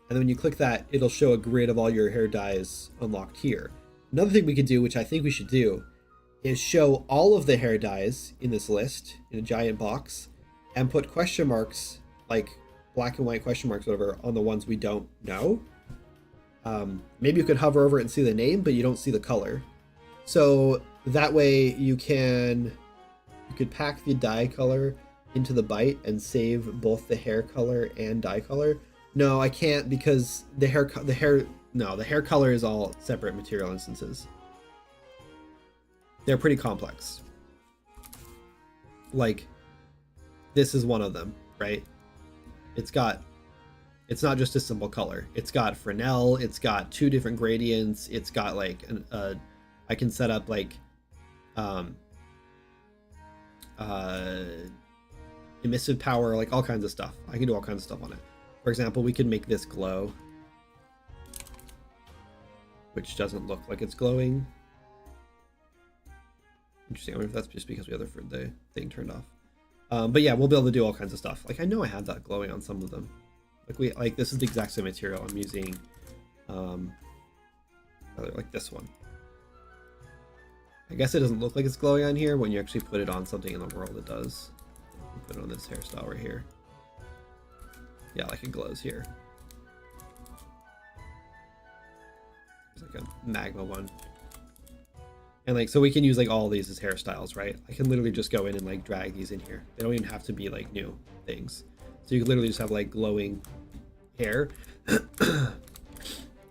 And then when you click that, it'll show a grid of all your hair dyes unlocked here. Another thing we could do, which I think we should do, is show all of the hair dyes in this list in a giant box, and put question marks, like black and white question marks, whatever, on the ones we don't know. Maybe you could hover over it and see the name, but you don't see the color. So that way you could pack the dye color into the byte and save both the hair color and dye color. No, I can't, because the hair color is all separate material instances. They're pretty complex. Like, this is one of them, right? It's not just a simple color. It's got Fresnel, it's got 2 different gradients, it's got like I can set up like emissive power, like all kinds of stuff. I can do all kinds of stuff on it. For example, we could make this glow, which doesn't look like it's glowing. Interesting. I wonder if that's just because we have the thing turned off. But yeah, we'll be able to do all kinds of stuff. Like I know I have that glowing on some of them. Like this is the exact same material I'm using. Like this one. I guess it doesn't look like it's glowing on here. When you actually put it on something in the world, it does. Put it on this hairstyle right here. Yeah, like it glows here. There's like a magma one. And like, so we can use like all these as hairstyles, right? I can literally just go in and like drag these in here. They don't even have to be like new things. So you can literally just have like glowing hair.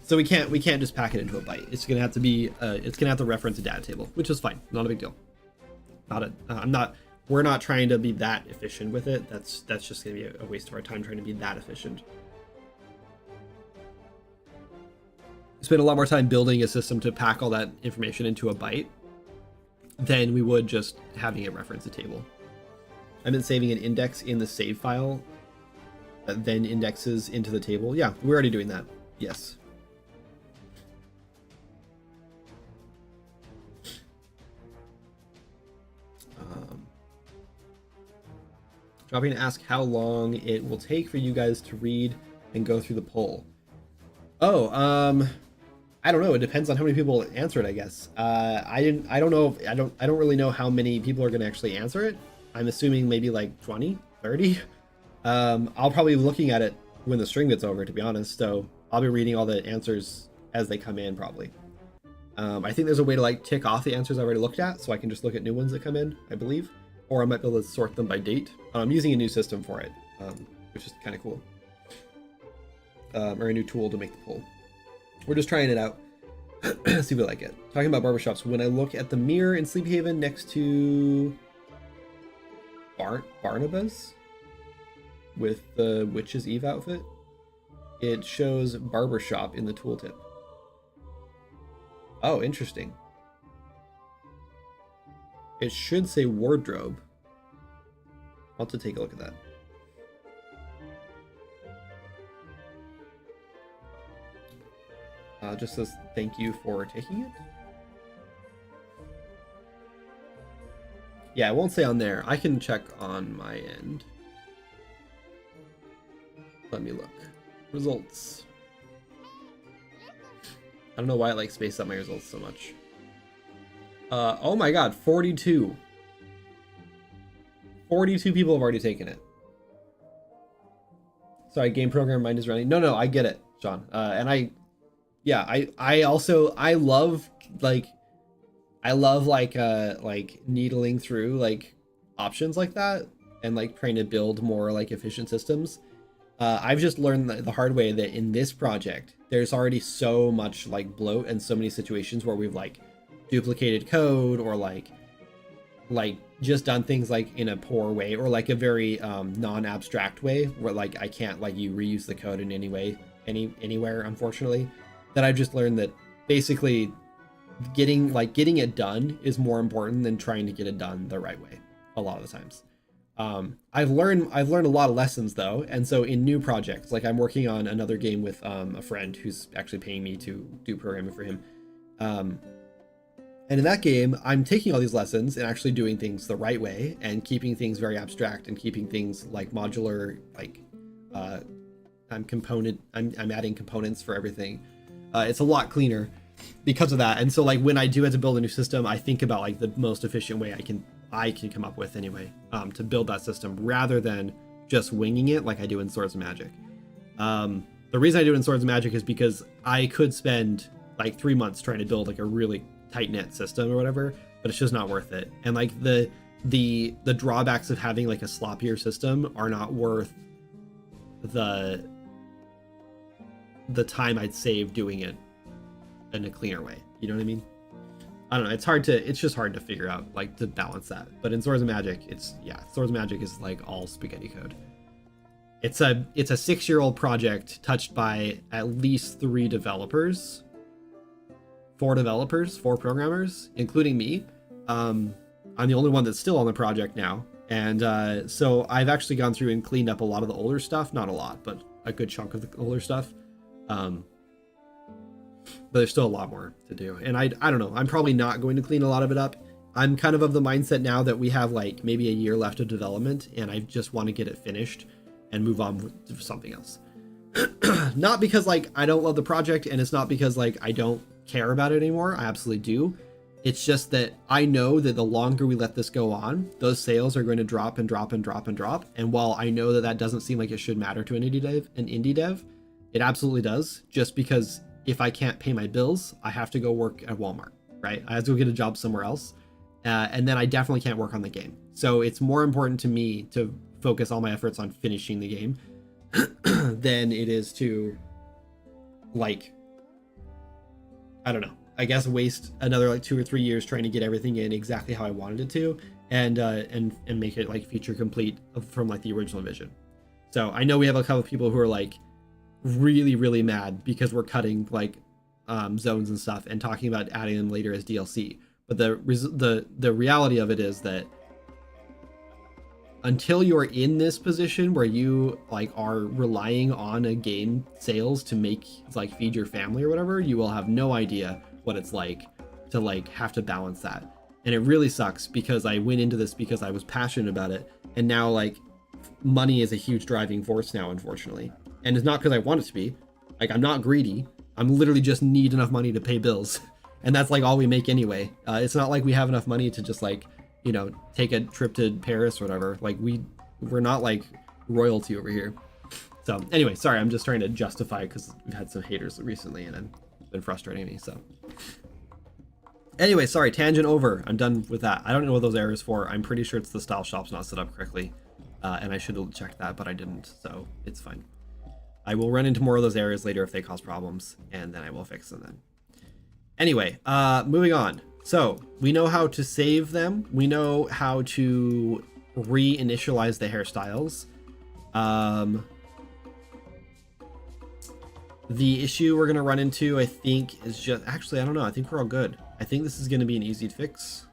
So we can't just pack it into a byte. It's gonna have to be it's gonna have to reference a data table, which is fine, not a big deal. We're not trying to be that efficient with it. That's just gonna be a waste of our time trying to be that efficient. Spend a lot more time building a system to pack all that information into a byte than we would just having it reference a table. I've been saving an index in the save file that then indexes into the table. Yeah, we're already doing that. Yes. Dropping to ask how long it will take for you guys to read and go through the poll. Oh, I don't know. It depends on how many people answer it, I guess. I don't know. I don't really know how many people are going to actually answer it. I'm assuming maybe like 20, 30. I'll probably be looking at it when the stream gets over, to be honest. So I'll be reading all the answers as they come in, probably. I think there's a way to like tick off the answers I already looked at, so I can just look at new ones that come in, I believe. Or I might be able to sort them by date. I'm using a new system for it, which is kind of cool. Or a new tool to make the poll. We're just trying it out. See if we like it. Talking about barbershops, when I look at the mirror in Sleepy Haven next to Barnabas with the Witch's Eve outfit, it shows barbershop in the tooltip. Oh, interesting. It should say wardrobe. I'll have to take a look at that. Just says thank you for taking it. Yeah, it won't say on there. I can check on my end. Let me look. Results. I don't know why I like spaced out my results so much. Oh my god, 42. 42 people have already taken it. Sorry, game program mind is running. No, I get it, Sean. And I love needling through like options like that and like trying to build more like efficient systems. I've just learned the hard way that in this project, there's already so much like bloat and so many situations where we've like duplicated code or like just done things like in a poor way or like a very non-abstract way where like I can't like you reuse the code in any way anywhere, unfortunately. That I've just learned that basically getting it done is more important than trying to get it done the right way a lot of the times. I've learned a lot of lessons though, and so in new projects, like I'm working on another game with a friend who's actually paying me to do programming for him. And in that game, I'm taking all these lessons and actually doing things the right way and keeping things very abstract and keeping things like modular, like I'm adding components for everything. It's a lot cleaner because of that. And so like when I do have to build a new system, I think about like the most efficient way I can come up with anyway, to build that system rather than just winging it like I do in Swords of Magic. The reason I do it in Swords of Magic is because I could spend like 3 months trying to build like a really tight-knit system or whatever, but it's just not worth it. And like the drawbacks of having like a sloppier system are not worth the time I'd save doing it in a cleaner way. You know what I mean? I don't know. It's just hard to figure out, like, to balance that. But in Swords of Magic, Swords of Magic is like all spaghetti code. It's a 6-year-old project touched by at least 4 developers, 4 programmers, including me. I'm the only one that's still on the project now. And so I've actually gone through and cleaned up a lot of the older stuff. Not a lot, but a good chunk of the older stuff. But there's still a lot more to do. And I don't know, I'm probably not going to clean a lot of it up. I'm kind of the mindset now that we have like maybe a year left of development, and I just want to get it finished and move on to something else. Not because like I don't love the project, and it's not because like I don't care about it anymore. I absolutely do. It's just that I know that the longer we let this go on, those sales are going to drop and drop and drop and drop. And while I know that that doesn't seem like it should matter to an indie dev, it absolutely does. Just because if I can't pay my bills, I have to go work at Walmart, right? I have to go get a job somewhere else. And then I definitely can't work on the game. So it's more important to me to focus all my efforts on finishing the game than it is to, like, I don't know, I guess waste another like 2 or 3 years trying to get everything in exactly how I wanted it to, and make it like feature complete from like the original vision. So I know we have a couple of people who are like really mad because we're cutting like zones and stuff and talking about adding them later as DLC. But the reality of it is that until you're in this position where you like are relying on a game sales to make like feed your family or whatever, you will have no idea what it's like to like have to balance that. And it really sucks because I went into this because I was passionate about it, and now like money is a huge driving force now, unfortunately. And it's not because I want it to be. Like, I'm not greedy. I'm literally just need enough money to pay bills. And that's like all we make anyway. It's not like we have enough money to just like, you know, take a trip to Paris or whatever. Like we're not like royalty over here. So anyway, sorry, I'm just trying to justify because we've had some haters recently and it's been frustrating me. So anyway, sorry, tangent over. I'm done with that. I don't know what those errors for. I'm pretty sure it's the style shop's not set up correctly. And I should have checked that, but I didn't. So it's fine. I will run into more of those errors later if they cause problems, and then I will fix them then. Anyway, moving on. So we know how to save them. We know how to reinitialize the hairstyles. The issue we're going to run into, I think, is just... Actually, I don't know. I think we're all good. I think this is going to be an easy fix.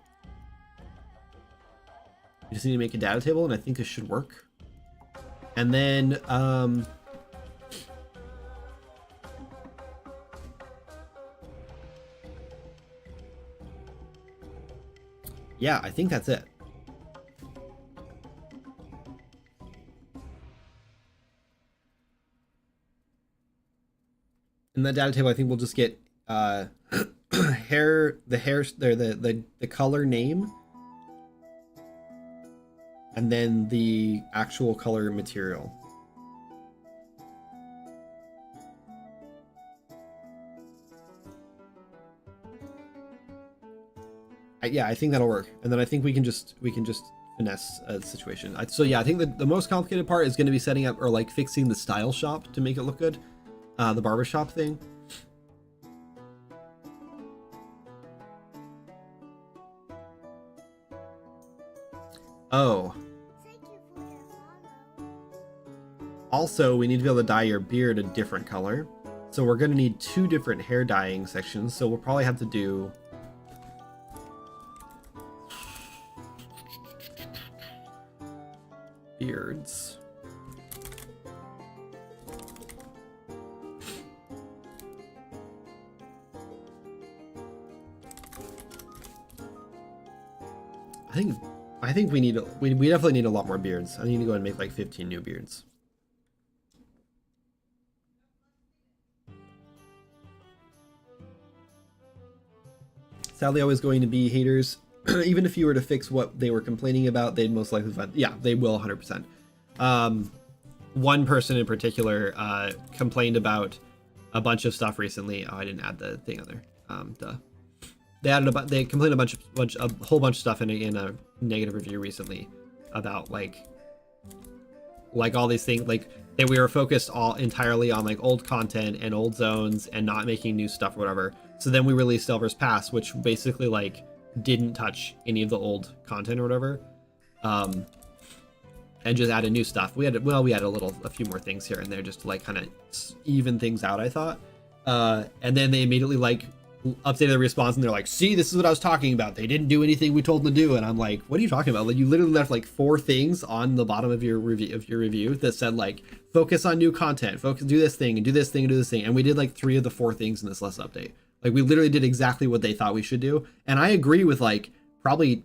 We just need to make a data table, and I think this should work. And then... yeah, I think that's it. In that data table, I think we'll just get the color name, and then the actual color material. Yeah, I think that'll work, and then I think we can just finesse a situation. So yeah, I think the most complicated part is going to be setting up or like fixing the style shop to make it look good, the barbershop thing. Oh. Also, we need to be able to dye your beard a different color, so we're going to need 2 different hair dyeing sections. So we'll probably have to do. Beards. I think we definitely need a lot more beards. I need to go and make like 15 new beards. Sadly, always going to be haters. Even if you were to fix what they were complaining about, they'd most likely find... Yeah, they will 100%. One person in particular complained about a bunch of stuff recently. Oh, I didn't add the thing on there. They complained a whole bunch of stuff in a negative review recently about like all these things, like that we were focused entirely on like old content and old zones and not making new stuff or whatever. So then we released Delver's Pass, which basically like didn't touch any of the old content or whatever, and just added new stuff. We had a few more things here and there just to like kind of even things out, I thought. And then they immediately like updated the response and they're like, see, this is what I was talking about. They didn't do anything we told them to do. And I'm like, what are you talking about? Like, you literally left like 4 things on the bottom of your review that said like focus on new content, do this thing and do this thing and do this thing. And we did like 3 of the 4 things in this last update. Like we literally did exactly what they thought we should do. And I agree with like probably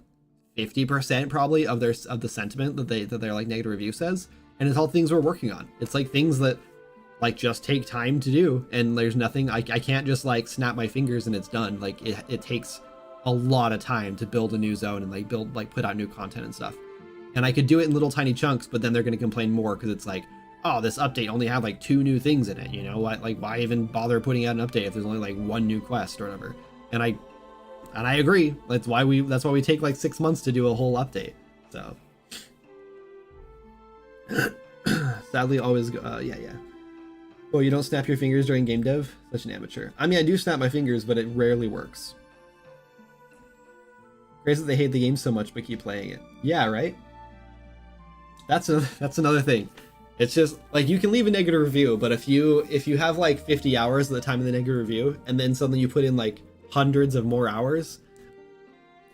50% probably of the sentiment that their like negative review says. And it's all things we're working on. It's like things that like just take time to do, and there's nothing I can't just like snap my fingers and it's done. Like it takes a lot of time to build a new zone and like put out new content and stuff. And I could do it in little tiny chunks, but then they're going to complain more because it's like, oh, this update only had like 2 new things in it, you know? Why even bother putting out an update if there's only like 1 new quest or whatever? And I agree. That's why we take like 6 months to do a whole update. So sadly, always yeah. Oh, you don't snap your fingers during game dev? Such an amateur. I mean, I do snap my fingers, but it rarely works. Crazy that they hate the game so much but keep playing it. Yeah, right? That's another thing. It's just like you can leave a negative review, but if you have like 50 hours at the time of the negative review and then suddenly you put in like hundreds of more hours,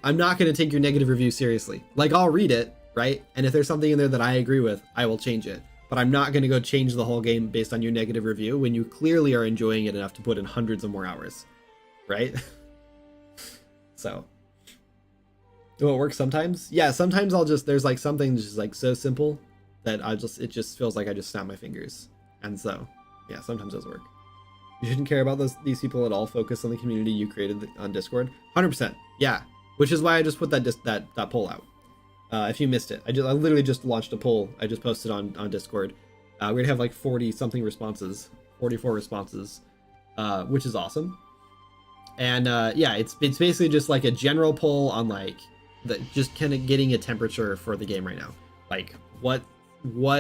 I'm not going to take your negative review seriously. Like I'll read it, right? And if there's something in there that I agree with, I will change it. But I'm not going to go change the whole game based on your negative review when you clearly are enjoying it enough to put in hundreds of more hours, right? So, will it work sometimes? Yeah, sometimes there's like something just like so simple that it just feels like I just snap my fingers. And so, yeah, sometimes it does work. You shouldn't care about these people at all. Focus on the community you created on Discord. 100%. Yeah, which is why I just put that poll out. If you missed it, I literally just launched a poll. I just posted on Discord. We're gonna have like 40 something responses, 44 responses, which is awesome. And yeah, it's basically just like a general poll on like just kind of getting a temperature for the game right now. Like what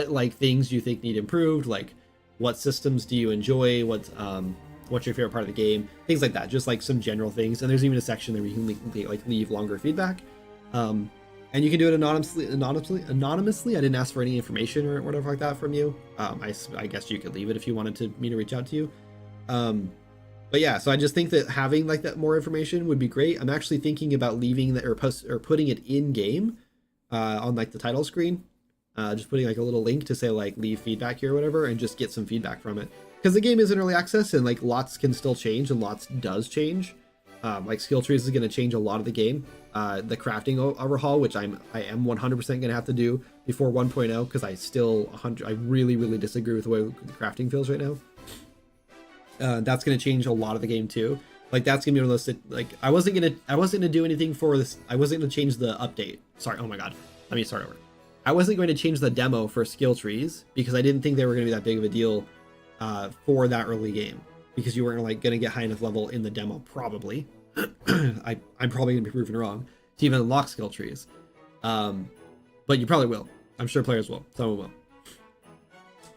like things do you think need improved? Like what systems do you enjoy? What's your favorite part of the game? Things like that. Just like some general things. And there's even a section there where you can like leave longer feedback. And you can do it anonymously. I didn't ask for any information or whatever like that from you. I guess you could leave it if you wanted me to reach out to you. But yeah, so I just think that having like that more information would be great. I'm actually thinking about leaving that or putting it in game on like the title screen. Just putting like a little link to say like leave feedback here or whatever, and just get some feedback from it. Because the game is in early access and like lots can still change and lots does change. Like skill trees is going to change a lot of the game. The crafting overhaul, which I am 100% going to have to do before 1.0 because I really disagree with the way the crafting feels right now. That's going to change a lot of the game too. Like that's going to be one of those like I wasn't going to do anything for this. I wasn't going to change the update. Sorry. Oh my god. Let me start over. I wasn't going to change the demo for skill trees because I didn't think they were going to be that big of a deal for that early game, because you weren't like going to get high enough level in the demo probably. I'm probably gonna be proven wrong to even unlock skill trees, but you probably will. I'm sure players will. Someone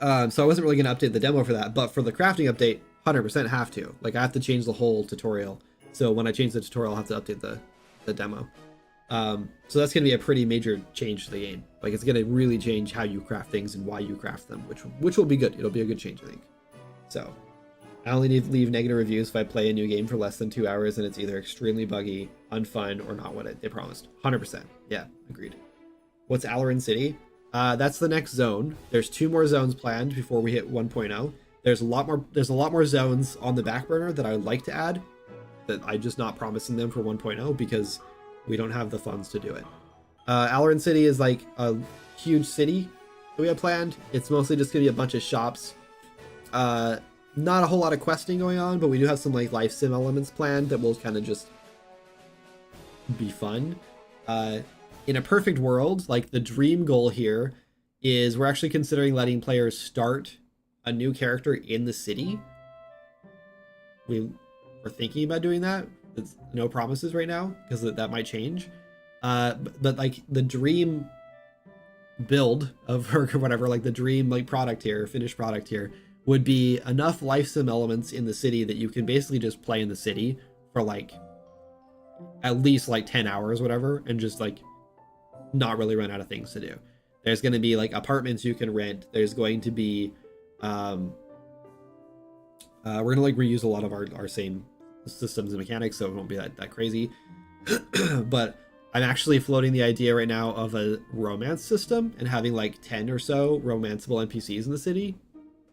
will. So I wasn't really gonna update the demo for that, but for the crafting update, 100% have to. Like I have to change the whole tutorial. So when I change the tutorial, I'll have to update the demo. So that's gonna be a pretty major change to the game. Like it's gonna really change how you craft things and why you craft them, which will be good. It'll be a good change, I think. So. I only need to leave negative reviews if I play a new game for less than 2 hours and it's either extremely buggy, unfun, or not what they promised. 100%. Yeah, agreed. What's Alarin City? That's the next zone. There's 2 more zones planned before we hit 1.0. There's a lot more zones on the back burner that I would like to add that I'm just not promising them for 1.0 because we don't have the funds to do it. Alarin City is like a huge city that we have planned. It's mostly just gonna be a bunch of shops. Not a whole lot of questing going on, but we do have some like life sim elements planned that will kind of just be fun. In a perfect world, like the dream goal here is we're actually considering letting players start a new character in the city. We're thinking about doing that. There's no promises right now because that might change. But like the dream build of or whatever, like the dream like product here, finished product here, would be enough life sim elements in the city that you can basically just play in the city for like at least like 10 hours, whatever, and just like not really run out of things to do. There's going to be like apartments you can rent. There's going to be we're going to like reuse a lot of our same systems and mechanics, so it won't be that crazy. But I'm actually floating the idea right now of a romance system and having like 10 or so romanceable NPCs in the city.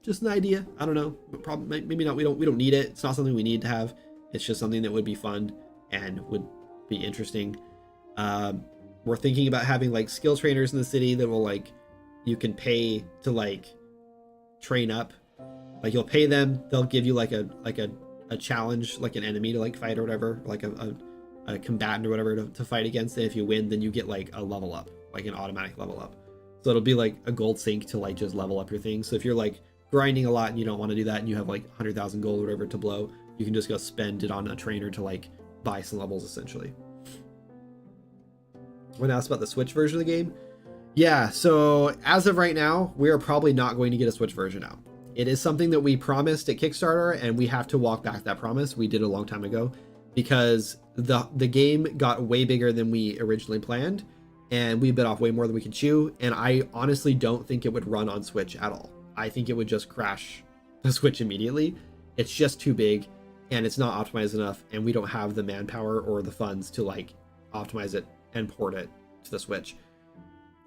just an idea. I don't know. Probably maybe not. We don't need it. It's not something we need to have. It's just something that would be fun and would be interesting. We're thinking about having like skill trainers in the city that will like you can pay to like train up. Like you'll pay them, they'll give you like a challenge, like an enemy to like fight or whatever, like a combatant or whatever to fight against. And if you win, then you get like a level up, like an automatic level up. So it'll be like a gold sink to like just level up your thing. So if you're like grinding a lot and you don't want to do that and you have like 100,000 gold or whatever to blow, you can just go spend it on a trainer to like buy some levels essentially. When asked about the Switch version of the game, yeah, so as of right now, we are probably not going to get a Switch version out. It is something that we promised at Kickstarter, and we have to walk back that promise. We did a long time ago because the game got way bigger than we originally planned, and we bit off way more than we could chew. And I honestly don't think it would run on Switch at all. I think it would just crash the Switch immediately. It's just too big, and it's not optimized enough, and we don't have the manpower or the funds to like optimize it and port it to the Switch.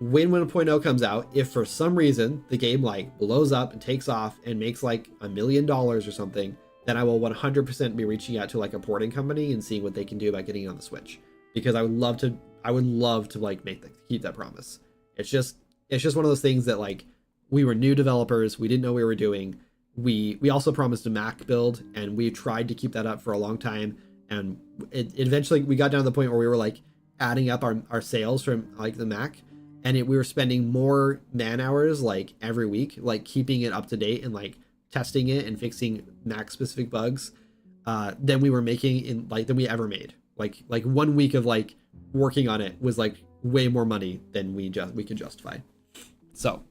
When 1.0 comes out, if for some reason the game like blows up and takes off and makes like $1 million or something, then I will 100% be reaching out to like a porting company and seeing what they can do about getting it on the Switch, because I would love to like keep that promise. It's just one of those things that like we were new developers, we didn't know what we were doing. We also promised a Mac build, and we tried to keep that up for a long time, and it eventually we got down to the point where we were like adding up our sales from like the Mac, and we were spending more man hours like every week, like keeping it up to date and like testing it and fixing Mac specific bugs than we were making than we ever made. Like 1 week of like working on it was like way more money than we could justify. So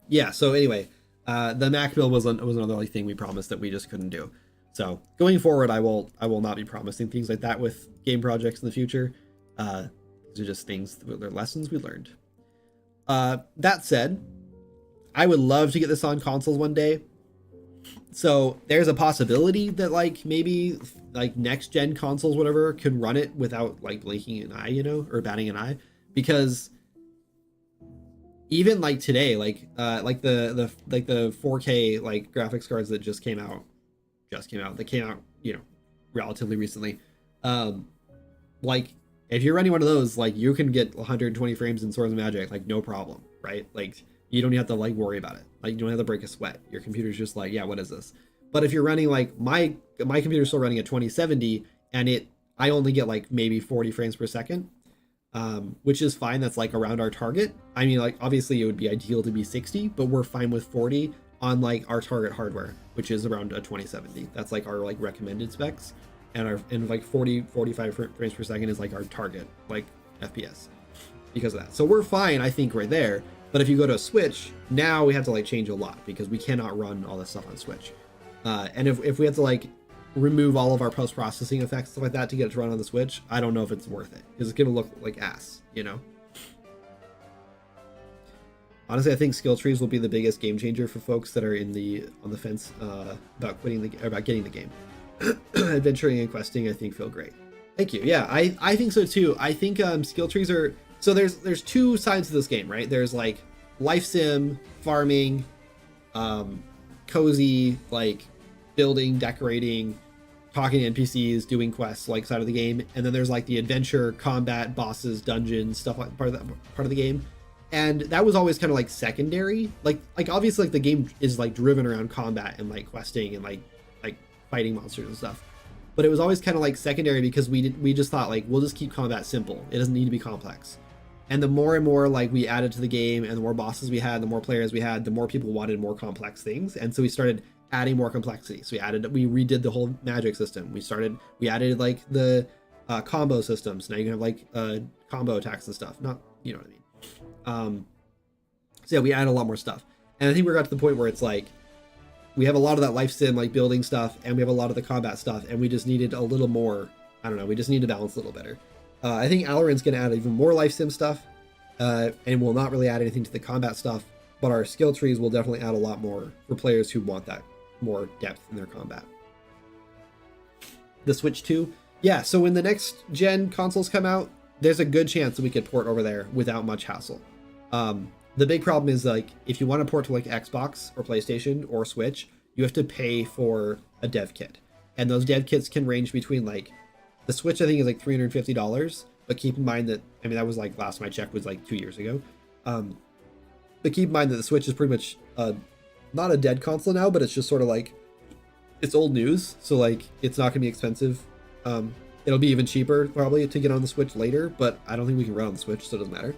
yeah, so anyway, the Mac build was another like thing we promised that we just couldn't do. So going forward, I will not be promising things like that with game projects in the future. These are just things, they're lessons we learned. That said, I would love to get this on consoles one day. So there's a possibility that like maybe like next gen consoles, whatever, can run it without like blinking an eye, or batting an eye, because even like today, like the 4K like graphics cards that came out, relatively recently. Like if you're running one of those, like you can get 120 frames in Swords of Magic, like no problem, right? Like you don't have to like worry about it. Like you don't have to break a sweat. Your computer's just like, yeah, what is this? But if you're running like my computer's still running at 2070, and I only get like maybe 40 frames per second. Which is fine. That's like around our target. I mean, like obviously it would be ideal to be 60, but we're fine with 40 on like our target hardware, which is around a 2070. That's like our like recommended specs, and like 45 frames per second is like our target like FPS because of that. So we're fine, I think, right there. But if you go to a Switch, now we have to like change a lot because we cannot run all this stuff on Switch. And if we have to like remove all of our post-processing effects, stuff like that, to get it to run on the Switch, I don't know if it's worth it, because it's gonna look like ass, Honestly, I think skill trees will be the biggest game changer for folks that are on the fence about getting the game. Adventuring and questing, I think, feel great. Thank you. Yeah, I think so too. I think skill trees are, so there's two sides to this game, right? There's like life sim, farming, cozy, like building, decorating, talking to NPCs, doing quests like side of the game, and then there's like the adventure, combat, bosses, dungeons, stuff like part of the game. And that was always kind of like secondary. Like obviously like the game is like driven around combat and like questing and like fighting monsters and stuff. But it was always kind of like secondary because we just thought like we'll just keep combat simple. It doesn't need to be complex. And the more and more like we added to the game and the more bosses we had, the more players we had, the more people wanted more complex things. And so we started adding more complexity. So we redid the whole magic system. We added like the combo systems. Now you can have like combo attacks and stuff. Not, you know what I mean? So yeah, we added a lot more stuff. And I think we got to the point where it's like we have a lot of that life sim like building stuff, and we have a lot of the combat stuff, and we just needed a little more. I don't know, we just need to balance a little better. I think Alarin's going to add even more life sim stuff, and will not really add anything to the combat stuff, but our skill trees will definitely add a lot more for players who want that more depth in their combat. The Switch 2, Yeah, so when the next gen consoles come out, there's a good chance that we could port over there without much hassle. The big problem is like if you want to port to like Xbox or PlayStation or Switch, you have to pay for a dev kit, and those dev kits can range between like the Switch I think is like $350, but keep in mind that I mean that was like last time I checked was like 2 years ago. But keep in mind that the Switch is pretty much not a dead console now, but it's just sort of like it's old news, so like it's not gonna be expensive. It'll be even cheaper probably to get on the Switch later, but I don't think we can run on the Switch, so it doesn't matter.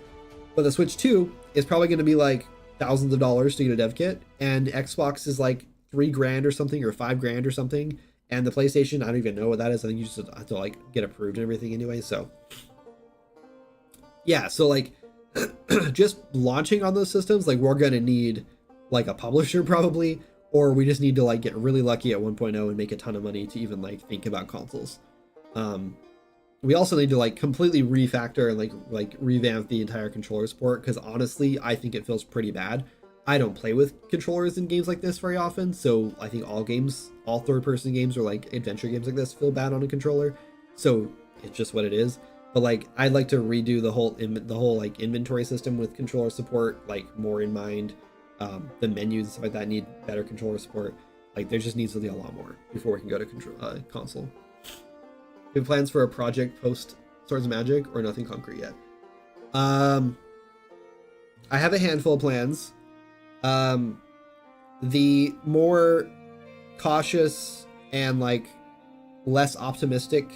But the Switch 2 is probably going to be like thousands of dollars to get a dev kit, and Xbox is like $3,000 or something, or $5,000 or something, and the PlayStation I don't even know what that is. I think you just have to like get approved and everything anyway. So yeah, so like just launching on those systems, like we're gonna need like a publisher probably, or we just need to like get really lucky at 1.0 and make a ton of money to even like think about consoles. We also need to like completely refactor and like revamp the entire controller support, because honestly I think it feels pretty bad. I don't play with controllers in games like this very often, so I think all third-person games or like adventure games like this feel bad on a controller. So it's just what it is. But like I'd like to redo the whole like inventory system with controller support, like more in mind. The menus and stuff like that need better controller support. Like there just needs to be a lot more before we can go to console. Do you have plans for a project post Swords of Magic, or nothing concrete yet? I have a handful of plans. The more cautious and like less optimistic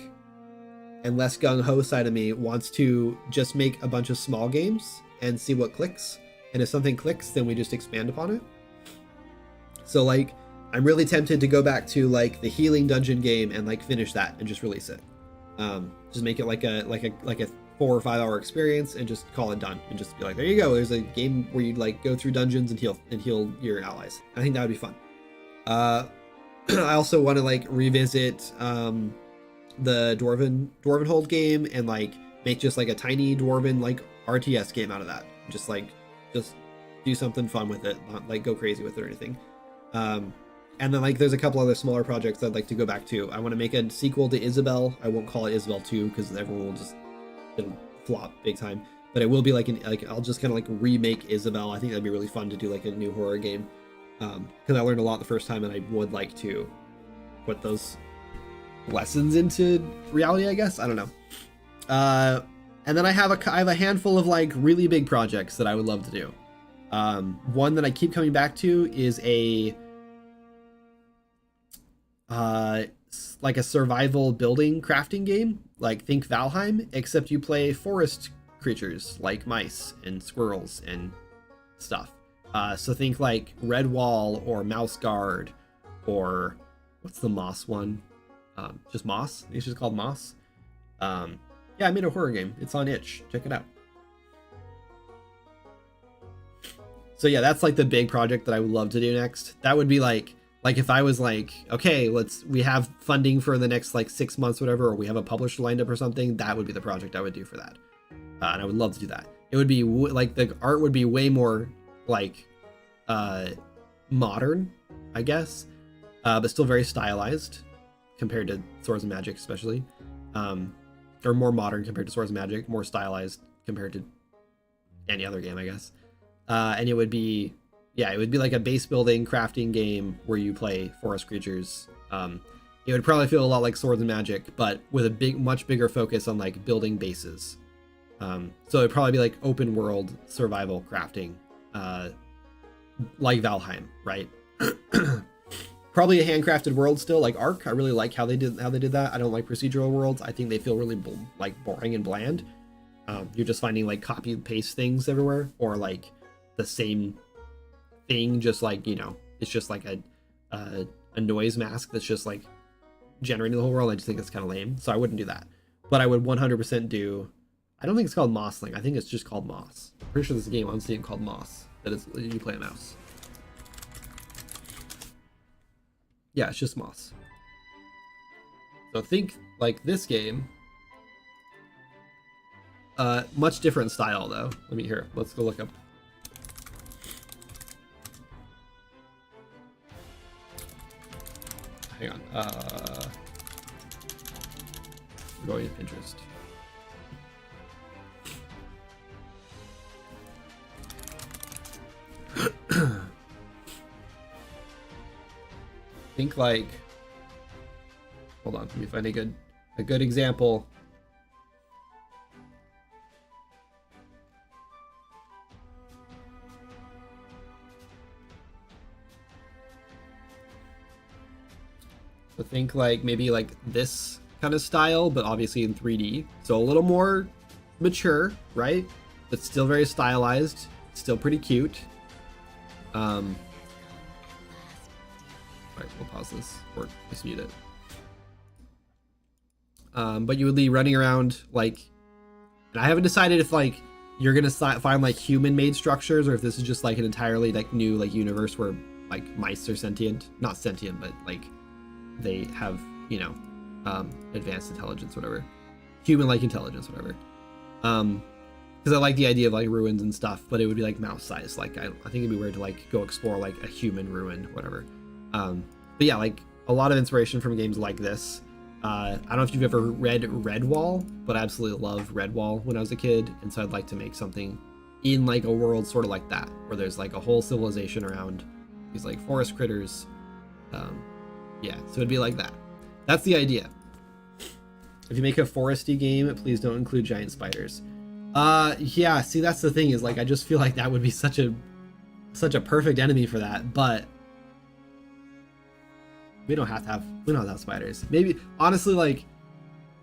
and less gung-ho side of me wants to just make a bunch of small games and see what clicks. And if something clicks, then we just expand upon it. So like I'm really tempted to go back to like the healing dungeon game and like finish that and just release it. Just make it like a 4 or 5 hour experience and just call it done and just be like, there you go. There's a game where you like go through dungeons and heal your allies. I think that would be fun. I also want to like revisit the Dwarvenhold game and like make just like a tiny Dwarven like RTS game out of that. Just do something fun with it, not like go crazy with it or anything. And then like there's a couple other smaller projects I'd like to go back to. I want to make a sequel to Isabel. I won't call it Isabel 2 because everyone will just it'll flop big time. But it will be like I'll just kind of like remake Isabel. I think that'd be really fun to do like a new horror game. Because I learned a lot the first time and I would like to put those lessons into reality, I guess. I don't know. And then I have a handful of like really big projects that I would love to do. One that I keep coming back to is like a survival building crafting game, like think Valheim, except you play forest creatures like mice and squirrels and stuff. So think like Redwall or Mouse Guard, or what's the moss one? Just Moss. It's just called Moss. Yeah, I made a horror game. It's on itch. Check it out. So yeah, that's like the big project that I would love to do next. That would be like if I was like, okay, we have funding for the next like 6 months, whatever, or we have a publisher lined up or something, that would be the project I would do for that. And I would love to do that. It would be like the art would be way more like modern, I guess, but still very stylized compared to Swords and Magic, especially, or more modern compared to Swords and Magic, more stylized compared to any other game, I guess. And it would be like a base building crafting game where you play forest creatures. It would probably feel a lot like Swords and Magic, but with a much bigger focus on like building bases. So it'd probably be like open world survival crafting, like Valheim, right? Probably a handcrafted world still, like Ark. I really like how they did that. I don't like procedural worlds. I think they feel really like boring and bland. You're just finding like copy and paste things everywhere, or like the same thing, just like, you know, it's just like a noise mask that's just like generating the whole world. I just think it's kind of lame, so I wouldn't do that. But I would 100% do, I don't think it's called Mossling. I think it's just called Moss. I'm pretty sure there's a game on Steam called Moss that is you play a mouse. Yeah, it's just Moss. So think like this game. Much different style though. Let's go look up. Hang on. going to Pinterest. Think like, hold on, let me find a good example. So think like maybe like this kind of style, but obviously in 3D. So a little more mature, right? But still very stylized, still pretty cute. All right, we'll pause this or just mute it. But you would be running around like, and I haven't decided if like you're gonna find like human-made structures or if this is just like an entirely like new like universe where like mice are sentient, not sentient, but like they have, you know, advanced intelligence, whatever, human-like intelligence, whatever. Because I like the idea of like ruins and stuff, but it would be like mouse size. Like I think it'd be weird to like go explore like a human ruin, whatever. But yeah, like a lot of inspiration from games like this. I don't know if you've ever read Redwall, but I absolutely loved Redwall when I was a kid, and so I'd like to make something in like a world sort of like that, where there's like a whole civilization around these like forest critters. Yeah, so it'd be like that. That's the idea. If you make a foresty game, please don't include giant spiders. Yeah, see, that's the thing, is like I just feel like that would be such a perfect enemy for that, but we don't have to have spiders. Maybe honestly, like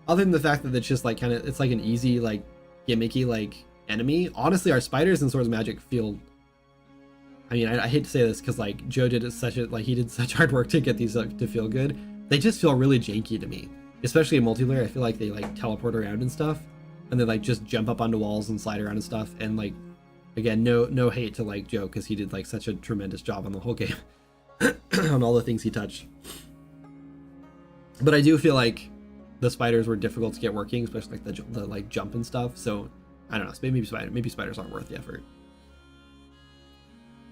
other than the fact that it's just like kind of, it's like an easy like gimmicky like enemy, honestly our spiders in Swords of Magic feel, I mean, I hate to say this because like Joe did he did such hard work to get these to feel good. They just feel really janky to me, especially in multiplayer. I feel like they like teleport around and stuff, and they like just jump up onto walls and slide around and stuff. And like, again, no hate to like Joe because he did like such a tremendous job on the whole game, on all the things he touched. But I do feel like the spiders were difficult to get working, especially like the like jump and stuff. So I don't know. Maybe spiders aren't worth the effort.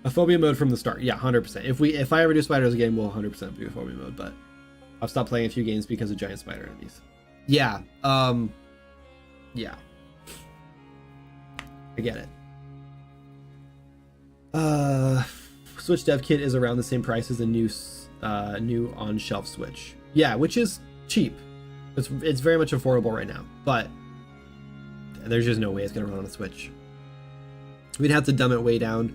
A phobia mode from the start. Yeah, 100%. If I ever do spiders again, we'll 100% do a phobia mode, but I've stopped playing a few games because of giant spider enemies. Yeah. Yeah. I get it. Switch dev kit is around the same price as a new on-shelf Switch. Yeah, which is cheap. It's very much affordable right now, but there's just no way it's gonna run on a Switch. We'd have to dumb it way down.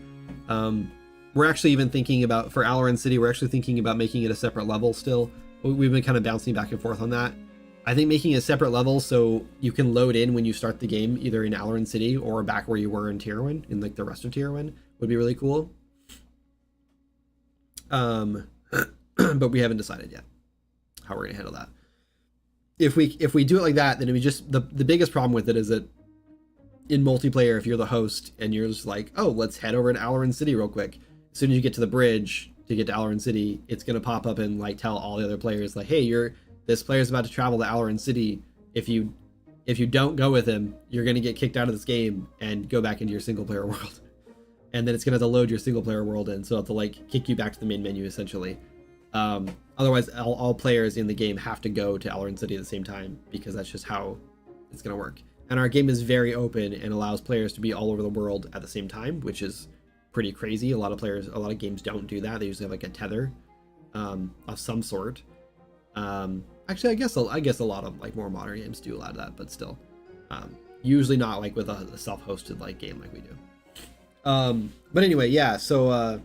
We're actually even thinking about, for Alaran City, we're actually thinking about making it a separate level still. We've been kind of bouncing back and forth on that. I think making a separate level so you can load in when you start the game, either in Alaran City or back where you were in Tier 1, in like the rest of Tier 1, would be really cool. But we haven't decided yet how we're gonna handle that. If we do it like that, then it'd be just the biggest problem with it is that in multiplayer, if you're the host and you're just like, oh, let's head over to Alaran City real quick. As soon as you get to the bridge to get to Alaran City, it's gonna pop up and like tell all the other players like, hey, this player's about to travel to Alaran City. If you don't go with him, you're gonna get kicked out of this game and go back into your single player world. And then it's gonna have to load your single player world in, so it'll have to like kick you back to the main menu essentially. Otherwise, all players in the game have to go to Alaran City at the same time, because that's just how it's gonna work. And our game is very open and allows players to be all over the world at the same time, which is pretty crazy. A lot of games don't do that. They usually have like a tether of some sort. Actually, I guess a lot of like more modern games do a lot of that, but still, usually not like with a self-hosted like game like we do. But anyway, yeah. So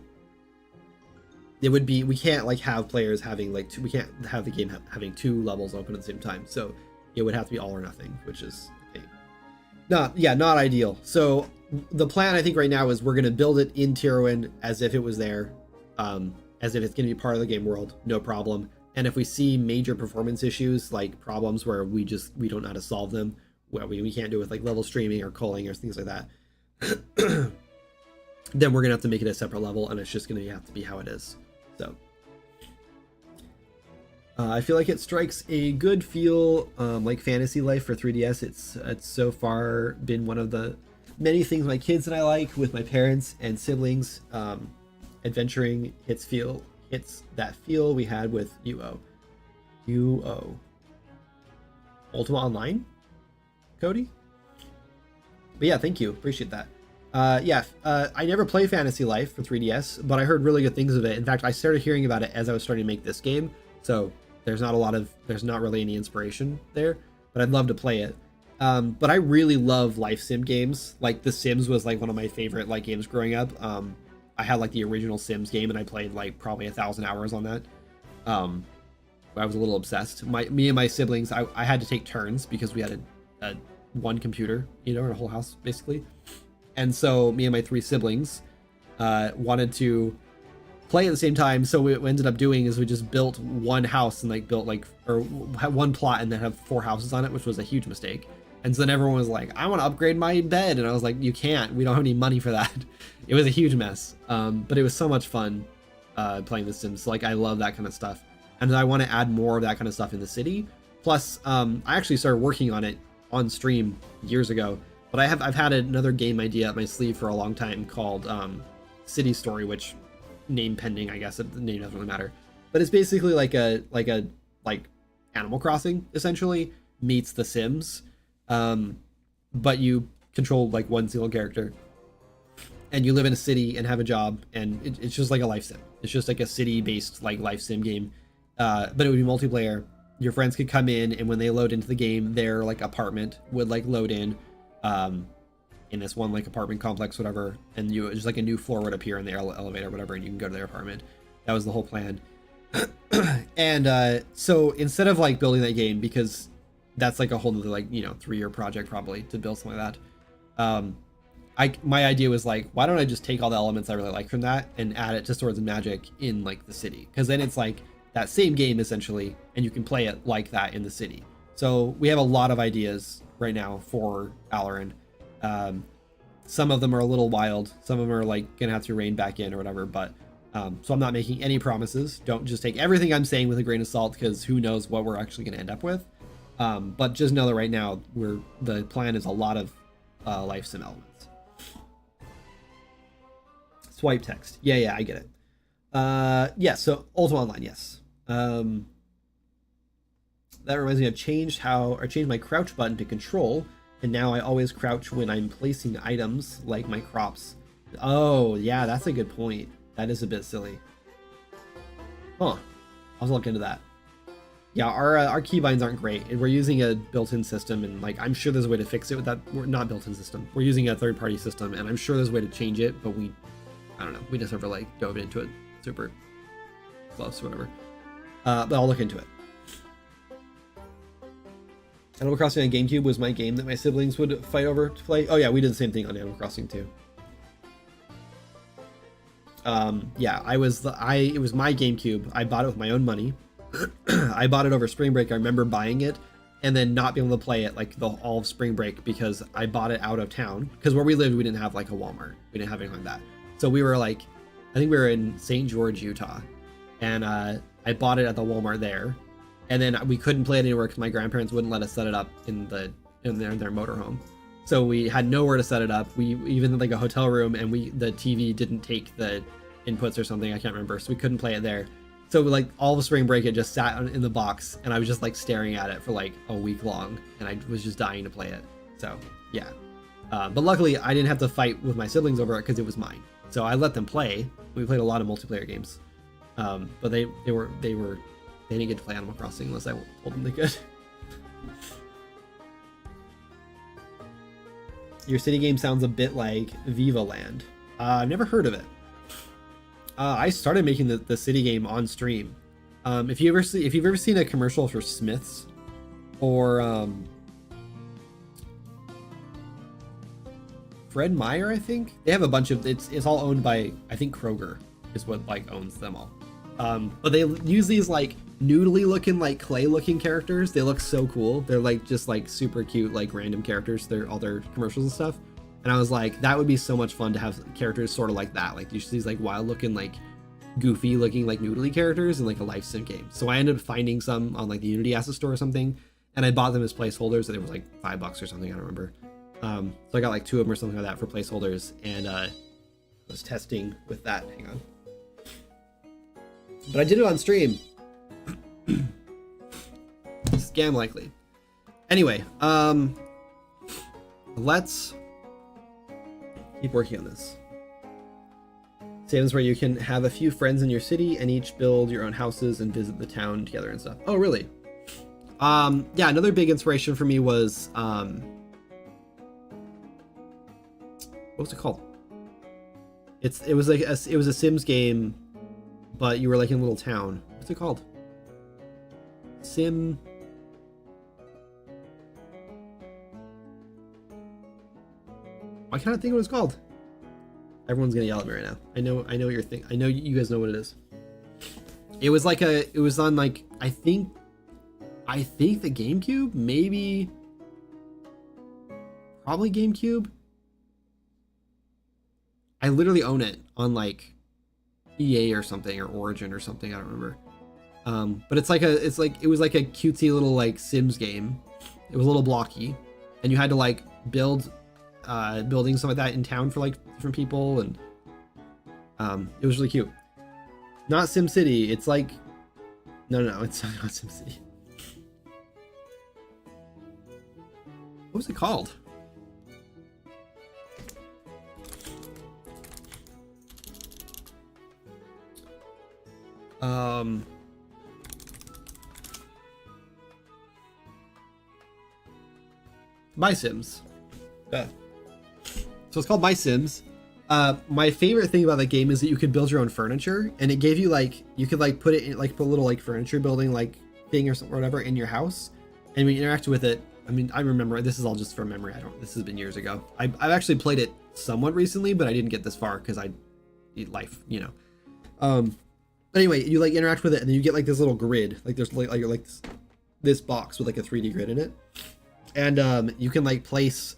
it would be, we can't like have players having like we can't have the game having two levels open at the same time. So it would have to be all or nothing, which is not ideal. So the plan I think right now is we're going to build it in Tier 1 as if it was there, as if it's going to be part of the game world, no problem. And if we see major performance issues, like problems where we don't know how to solve them, well, we can't do it with like level streaming or culling or things like that, then we're gonna have to make it a separate level, and it's just gonna have to be how it is. So I feel like it strikes a good feel, like Fantasy Life for 3DS. It's so far been one of the many things my kids and I like with my parents and siblings. Adventuring hits that feel we had with UO. Ultima Online, Cody. But yeah, thank you, appreciate that. I never played Fantasy Life for 3DS, but I heard really good things of it. In fact, I started hearing about it as I was starting to make this game, so there's not really any inspiration there, but I'd love to play it. But I really love life sim games. Like The Sims was like one of my favorite like games growing up. I had like the original Sims game, and I played like probably 1,000 hours on that. I was a little obsessed. Me and my siblings, I had to take turns because we had a one computer, in a whole house basically. And so me and my 3 siblings wanted to play at the same time. So what we ended up doing is we just built one house and like built like, or had one plot and then have 4 houses on it, which was a huge mistake. And so then everyone was like, I want to upgrade my bed. And I was like, you can't, we don't have any money for that. It was a huge mess. But it was so much fun playing The Sims. So, like, I love that kind of stuff. And I want to add more of that kind of stuff in the city. Plus, I actually started working on it on stream years ago. But I've had another game idea up my sleeve for a long time called City Story, which name pending, I guess. The name doesn't really matter. But it's basically like Animal Crossing, essentially, meets The Sims. But you control like one single character. And you live in a city and have a job, and it's just like a life sim. It's just like a city-based like life sim game. But it would be multiplayer. Your friends could come in, and when they load into the game, their like apartment would like load in this one like apartment complex, whatever, and just like a new floor would appear in the elevator, whatever, and you can go to their apartment. That was the whole plan. And so instead of like building that game, because that's like a whole other like 3-year project probably to build something like that. My idea was like, why don't I just take all the elements I really like from that and add it to Swords and Magic in like the city? Because then it's like that same game essentially, and you can play it like that in the city. So we have a lot of ideas right now for Alarin. Some of them are a little wild. Some of them are like gonna have to rein back in or whatever. But so I'm not making any promises. Don't just take everything I'm saying with a grain of salt, because who knows what we're actually gonna end up with. But just know that right now the plan is a lot of life sim elements. Swipe text. Yeah, I get it. Yeah, so Ultima Online, yes. That reminds me, I've changed my crouch button to control, and now I always crouch when I'm placing items like my crops. Oh, yeah, that's a good point. That is a bit silly. Huh. I'll look into that. Yeah, our keybinds aren't great, and we're using a built-in system, and like I'm sure there's a way to fix it with that. We're not built-in system. We're using a third-party system, and I'm sure there's a way to change it, but I don't know. We just never like dove into it super close or whatever. But I'll look into it. Animal Crossing on GameCube was my game that my siblings would fight over to play. Oh yeah, we did the same thing on Animal Crossing too. Yeah, it was my GameCube. I bought it with my own money. I bought it over spring break. I remember buying it and then not being able to play it like all of spring break because I bought it out of town. Because where we lived, we didn't have like a Walmart. We didn't have anything like that. So we were like, I think we were in St. George, Utah, and I bought it at the Walmart there. And then we couldn't play it anywhere because my grandparents wouldn't let us set it up in their motorhome. So we had nowhere to set it up. We even had like a hotel room, and the TV didn't take the inputs or something. I can't remember. So we couldn't play it there. So like all of spring break, it just sat in the box, and I was just like staring at it for like a week long, and I was just dying to play it. So yeah, but luckily I didn't have to fight with my siblings over it because it was mine. So I let them play. We played a lot of multiplayer games, but they didn't get to play Animal Crossing unless I told them they could. Your city game sounds a bit like Viva Land. I've never heard of it. I started making the city game on stream. If you've ever seen a commercial for Smiths or Fred Meyer, I think they have a bunch of it's all owned by, I think Kroger is what like owns them all. But they use these like noodly looking, like clay looking characters. They look so cool. They're like just like super cute, like random characters. They're all their commercials and stuff. And I was like, that would be so much fun to have characters sort of like that. Like these like wild looking, like goofy looking, like noodly characters in like a life sim game. So I ended up finding some on like the Unity asset store or something, and I bought them as placeholders, and it was like $5 or something. I don't remember. So I got like 2 of them or something like that for placeholders, and I was testing with that. Hang on. But I did it on stream. Scam likely. Anyway, let's keep working on this. Sims where you can have a few friends in your city and each build your own houses and visit the town together and stuff. Oh, really? Yeah, another big inspiration for me was, what was it called? It was a Sims game, but you were like in a little town. What's it called? Sim. Why can't I think what it's called? Everyone's gonna yell at me right now. I know what you're thinking. I know you guys know what it is. It was on like I think the GameCube, maybe, probably GameCube. I literally own it on like EA or something, or Origin or something. I don't remember. But it was like a cutesy little like Sims game. It was a little blocky, and you had to like build buildings stuff like that in town for like different people, and it was really cute. Not Sim City. It's like no, it's not Sim City. What was it called? My Sims. Yeah. So it's called My Sims. My favorite thing about the game is that you could build your own furniture, and it gave you like, you could like put it in like, put a little like furniture building like thing or something or whatever in your house, and when you interact with it, I mean, I remember, this is all just from memory. This has been years ago. I've actually played it somewhat recently, but I didn't get this far because life, you know. But anyway, you like interact with it, and then you get like this little grid, like there's like this box with like a 3D grid in it, and you can like place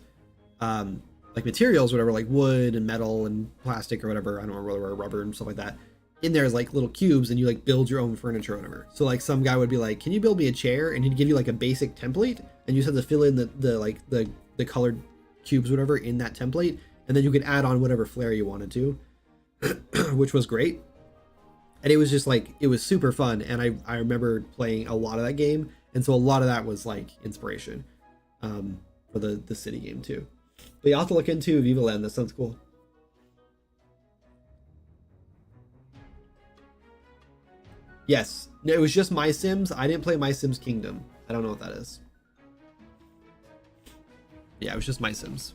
like materials, whatever, like wood and metal and plastic or whatever. I don't remember whether rubber and stuff like that. In there is like little cubes, and you like build your own furniture or whatever. So like some guy would be like, "Can you build me a chair?" And he'd give you like a basic template, and you just have to fill in the colored cubes, whatever, in that template, and then you could add on whatever flair you wanted to, which was great. And it was just like, it was super fun, and I remember playing a lot of that game, and so a lot of that was like inspiration for the city game too. But you have to look into Viva Land. That sounds cool. Yes, no, it was just My Sims. I didn't play My Sims Kingdom. I don't know what that is. Yeah, it was just My Sims.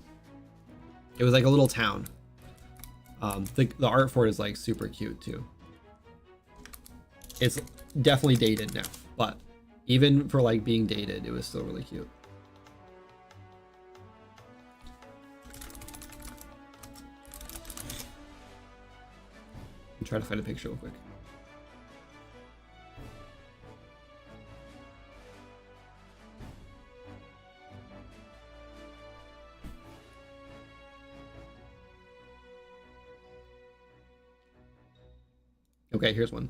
It was like a little town. The art for it is like super cute too. It's definitely dated now, but even for like being dated, it was still really cute. I'm trying to find a picture real quick. Okay, here's one.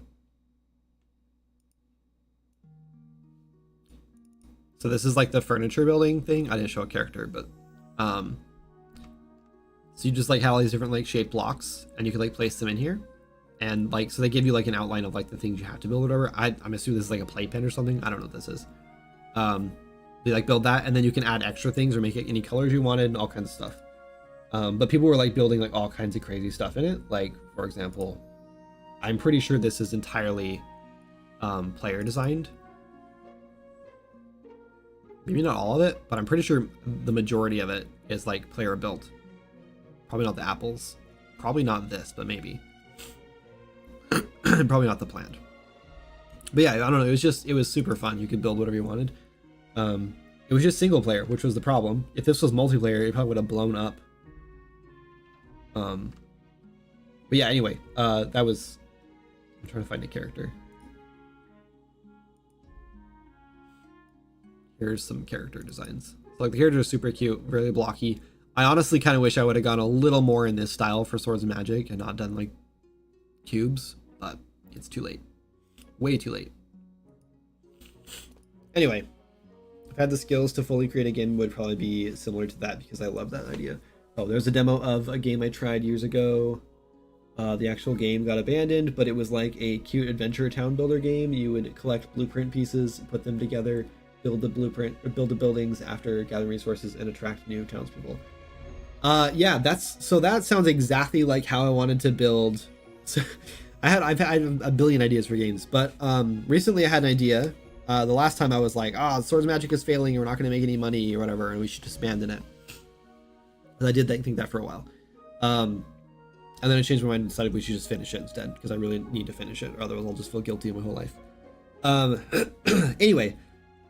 So this is like the furniture building thing. I didn't show a character, but so you just like have all these different like shaped blocks, and you can like place them in here, and like, so they give you like an outline of like the things you have to build or whatever. I'm assuming this is like a playpen or something. I don't know what this is. You like build that, and then you can add extra things or make it any colors you wanted and all kinds of stuff. But people were like building like all kinds of crazy stuff in it. Like, for example, I'm pretty sure this is entirely player designed. Maybe not all of it, but I'm pretty sure the majority of it is like player built. Probably not the apples. Probably not this, but maybe. Probably not the plant. But yeah, I don't know. It was super fun. You could build whatever you wanted. It was just single player, which was the problem. If this was multiplayer, it probably would have blown up. But yeah, anyway, that was, I'm trying to find a character. Here's some character designs. So like the characters are super cute, really blocky. I honestly kind of wish I would have gone a little more in this style for Swords and Magic and not done like cubes, but it's too late. Way too late. Anyway, if I had the skills to fully create a game, would probably be similar to that because I love that idea. Oh, there's a demo of a game I tried years ago. The actual game got abandoned, but it was like a cute adventure town builder game. You would collect blueprint pieces, put them together, build the blueprint or build the buildings after gathering resources and attract new townspeople. Yeah, that sounds exactly like how I wanted to build. So I've had a billion ideas for games, but recently I had an idea. The last time I was like, Swords of Magic is failing, we're not going to make any money or whatever, and we should just abandon it. And I did think that for a while. And then I changed my mind and decided we should just finish it instead, because I really need to finish it, or otherwise I'll just feel guilty my whole life. Anyway,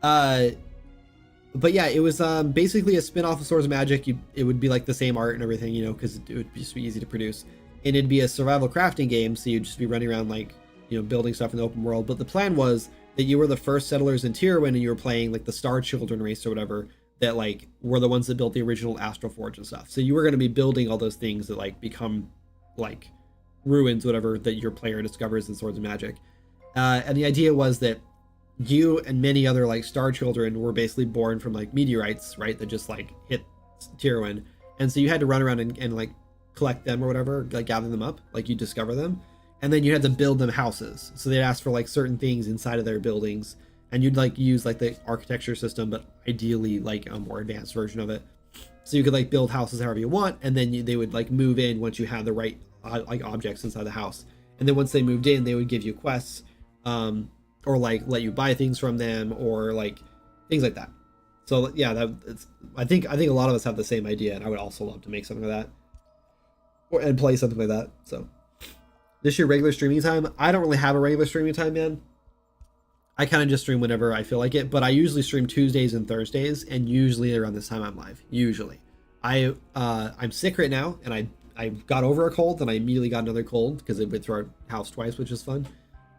but yeah, it was basically a spin-off of Swords of Magic. It would be like the same art and everything, you know, because it would just be easy to produce. And it'd be a survival crafting game, so you'd just be running around like, you know, building stuff in the open world. But the plan was that you were the first settlers in Tyrwin, and you were playing like the Star Children race or whatever, that like were the ones that built the original Astral Forge and stuff. So you were going to be building all those things that like become like ruins, whatever, that your player discovers in Swords of Magic. And the idea was that you and many other like Star Children were basically born from like meteorites, right, that just like hit Tyrwin. And so you had to run around and like collect them or whatever, like gather them up, like you discover them, and then you had to build them houses. So they'd ask for like certain things inside of their buildings, and you'd like use like the architecture system, but ideally like a more advanced version of it. So you could like build houses however you want, and then they would like move in once you had the right like objects inside the house. And then once they moved in, they would give you quests, or like let you buy things from them, or like things like that. So yeah, I think a lot of us have the same idea, and I would also love to make something like that, and play something like that. So this year, regular streaming time, I don't really have a regular streaming time, man. I kind of just stream whenever I feel like it, but I usually stream Tuesdays and Thursdays, and usually around this time I'm live. Usually, I'm sick right now, and I got over a cold, and I immediately got another cold because it went through our house twice, which is fun.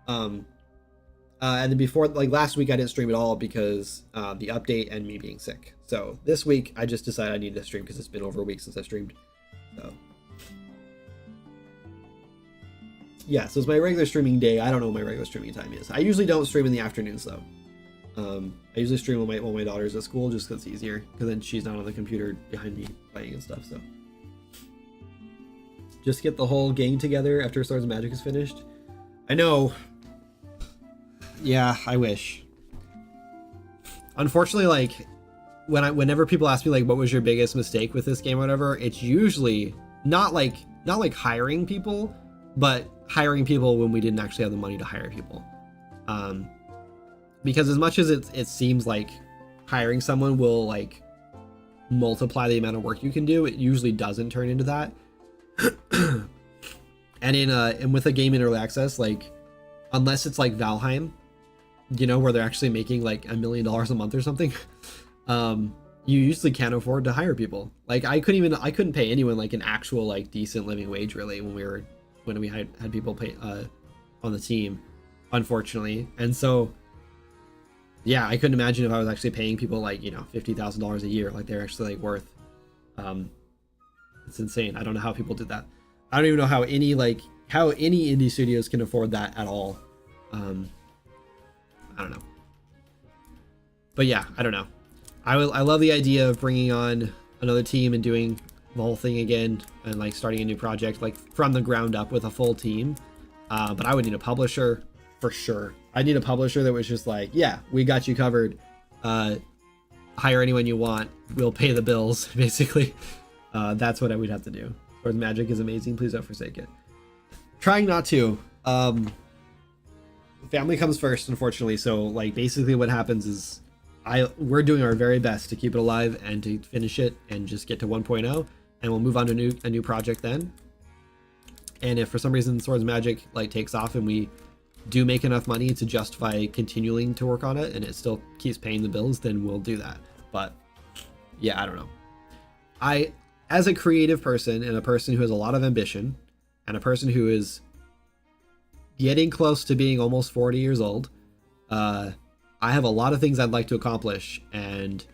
And then before, like last week, I didn't stream at all because the update and me being sick. So this week, I just decided I needed to stream because it's been over a week since I streamed. So yeah, so it's my regular streaming day. I don't know what my regular streaming time is. I usually don't stream in the afternoons though. I usually stream when my daughter's at school, just because it's easier, because then she's not on the computer behind me playing and stuff. So just get the whole gang together after Swords of Magic is finished. I know. Yeah, I wish. Unfortunately, like whenever people ask me like what was your biggest mistake with this game or whatever, it's usually not like hiring people, but hiring people when we didn't actually have the money to hire people. Because as much as it seems like hiring someone will like multiply the amount of work you can do, it usually doesn't turn into that. And with a game in early access, like unless it's like Valheim, you know, where they're actually making like $1 million a month or something, you usually can't afford to hire people. Like I couldn't pay anyone like an actual like decent living wage really when we had people pay on the team, unfortunately. And so yeah, I couldn't imagine if I was actually paying people like, you know, $50,000 a year, like they're actually like worth. It's insane. I don't know how people did that. I don't even know how any indie studios can afford that at all. I don't know. But yeah, I don't know. I love the idea of bringing on another team and doing the whole thing again, and like starting a new project like from the ground up with a full team. But I would need a publisher for sure. I need a publisher that was just like, yeah, we got you covered. Hire anyone you want. We'll pay the bills, basically. That's what I would have to do. Swords Magic is amazing. Please don't forsake it. Trying not to. Family comes first, unfortunately. So like basically what happens is we're doing our very best to keep it alive and to finish it and just get to 1.0, and we'll move on to a new project then. And if for some reason Swords Magic like takes off and we do make enough money to justify continuing to work on it and it still keeps paying the bills, then we'll do that. But yeah, I don't know. As a creative person and a person who has a lot of ambition and a person who is getting close to being almost 40 years old, I have a lot of things I'd like to accomplish, and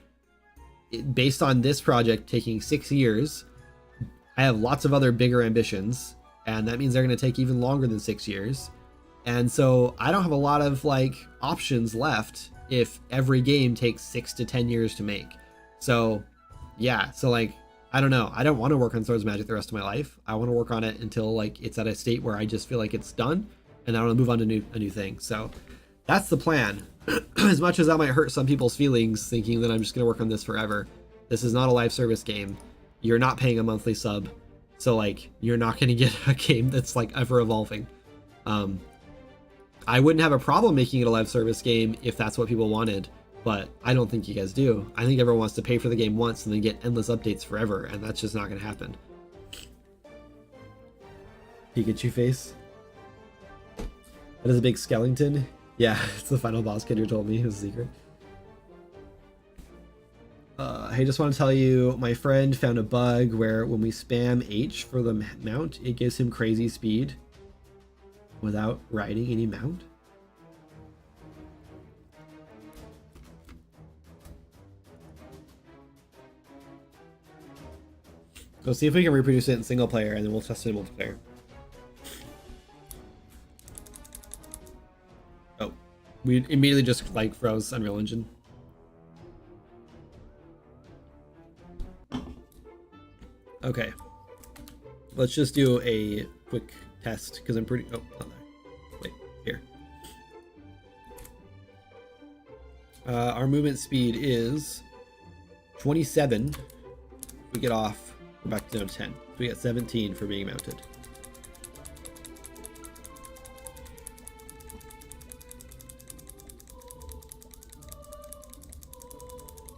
based on this project taking 6 years, I have lots of other bigger ambitions, and that means they're going to take even longer than 6 years. And so I don't have a lot of like options left if every game takes 6 to 10 years to make. So yeah, so like I don't know. I don't want to work on Swords of Magic the rest of my life. I want to work on it until like it's at a state where I just feel like it's done, and I want to move on to a new thing. So that's the plan. as much as that might hurt some people's feelings, thinking that I'm just gonna work on this forever, this is not a live service game. You're not paying a monthly sub, so like you're not gonna get a game that's like ever evolving. I wouldn't have a problem making it a live service game if that's what people wanted, but I don't think you guys do. I think everyone wants to pay for the game once and then get endless updates forever, and that's just not gonna happen. Pikachu face. That is a big skeleton. Yeah, it's the final boss kid you told me. It was a secret. I just want to tell you, my friend found a bug where when we spam H for the mount, it gives him crazy speed without riding any mount. Go see if we can reproduce it in single player, and then we'll test it in multiplayer. Oh, we immediately just like froze Unreal Engine. Okay, let's just do a quick test because I'm pretty. Oh, not there. Wait, here. Our movement speed is 27. If we get off, we're back down to 10. So we got 17 for being mounted.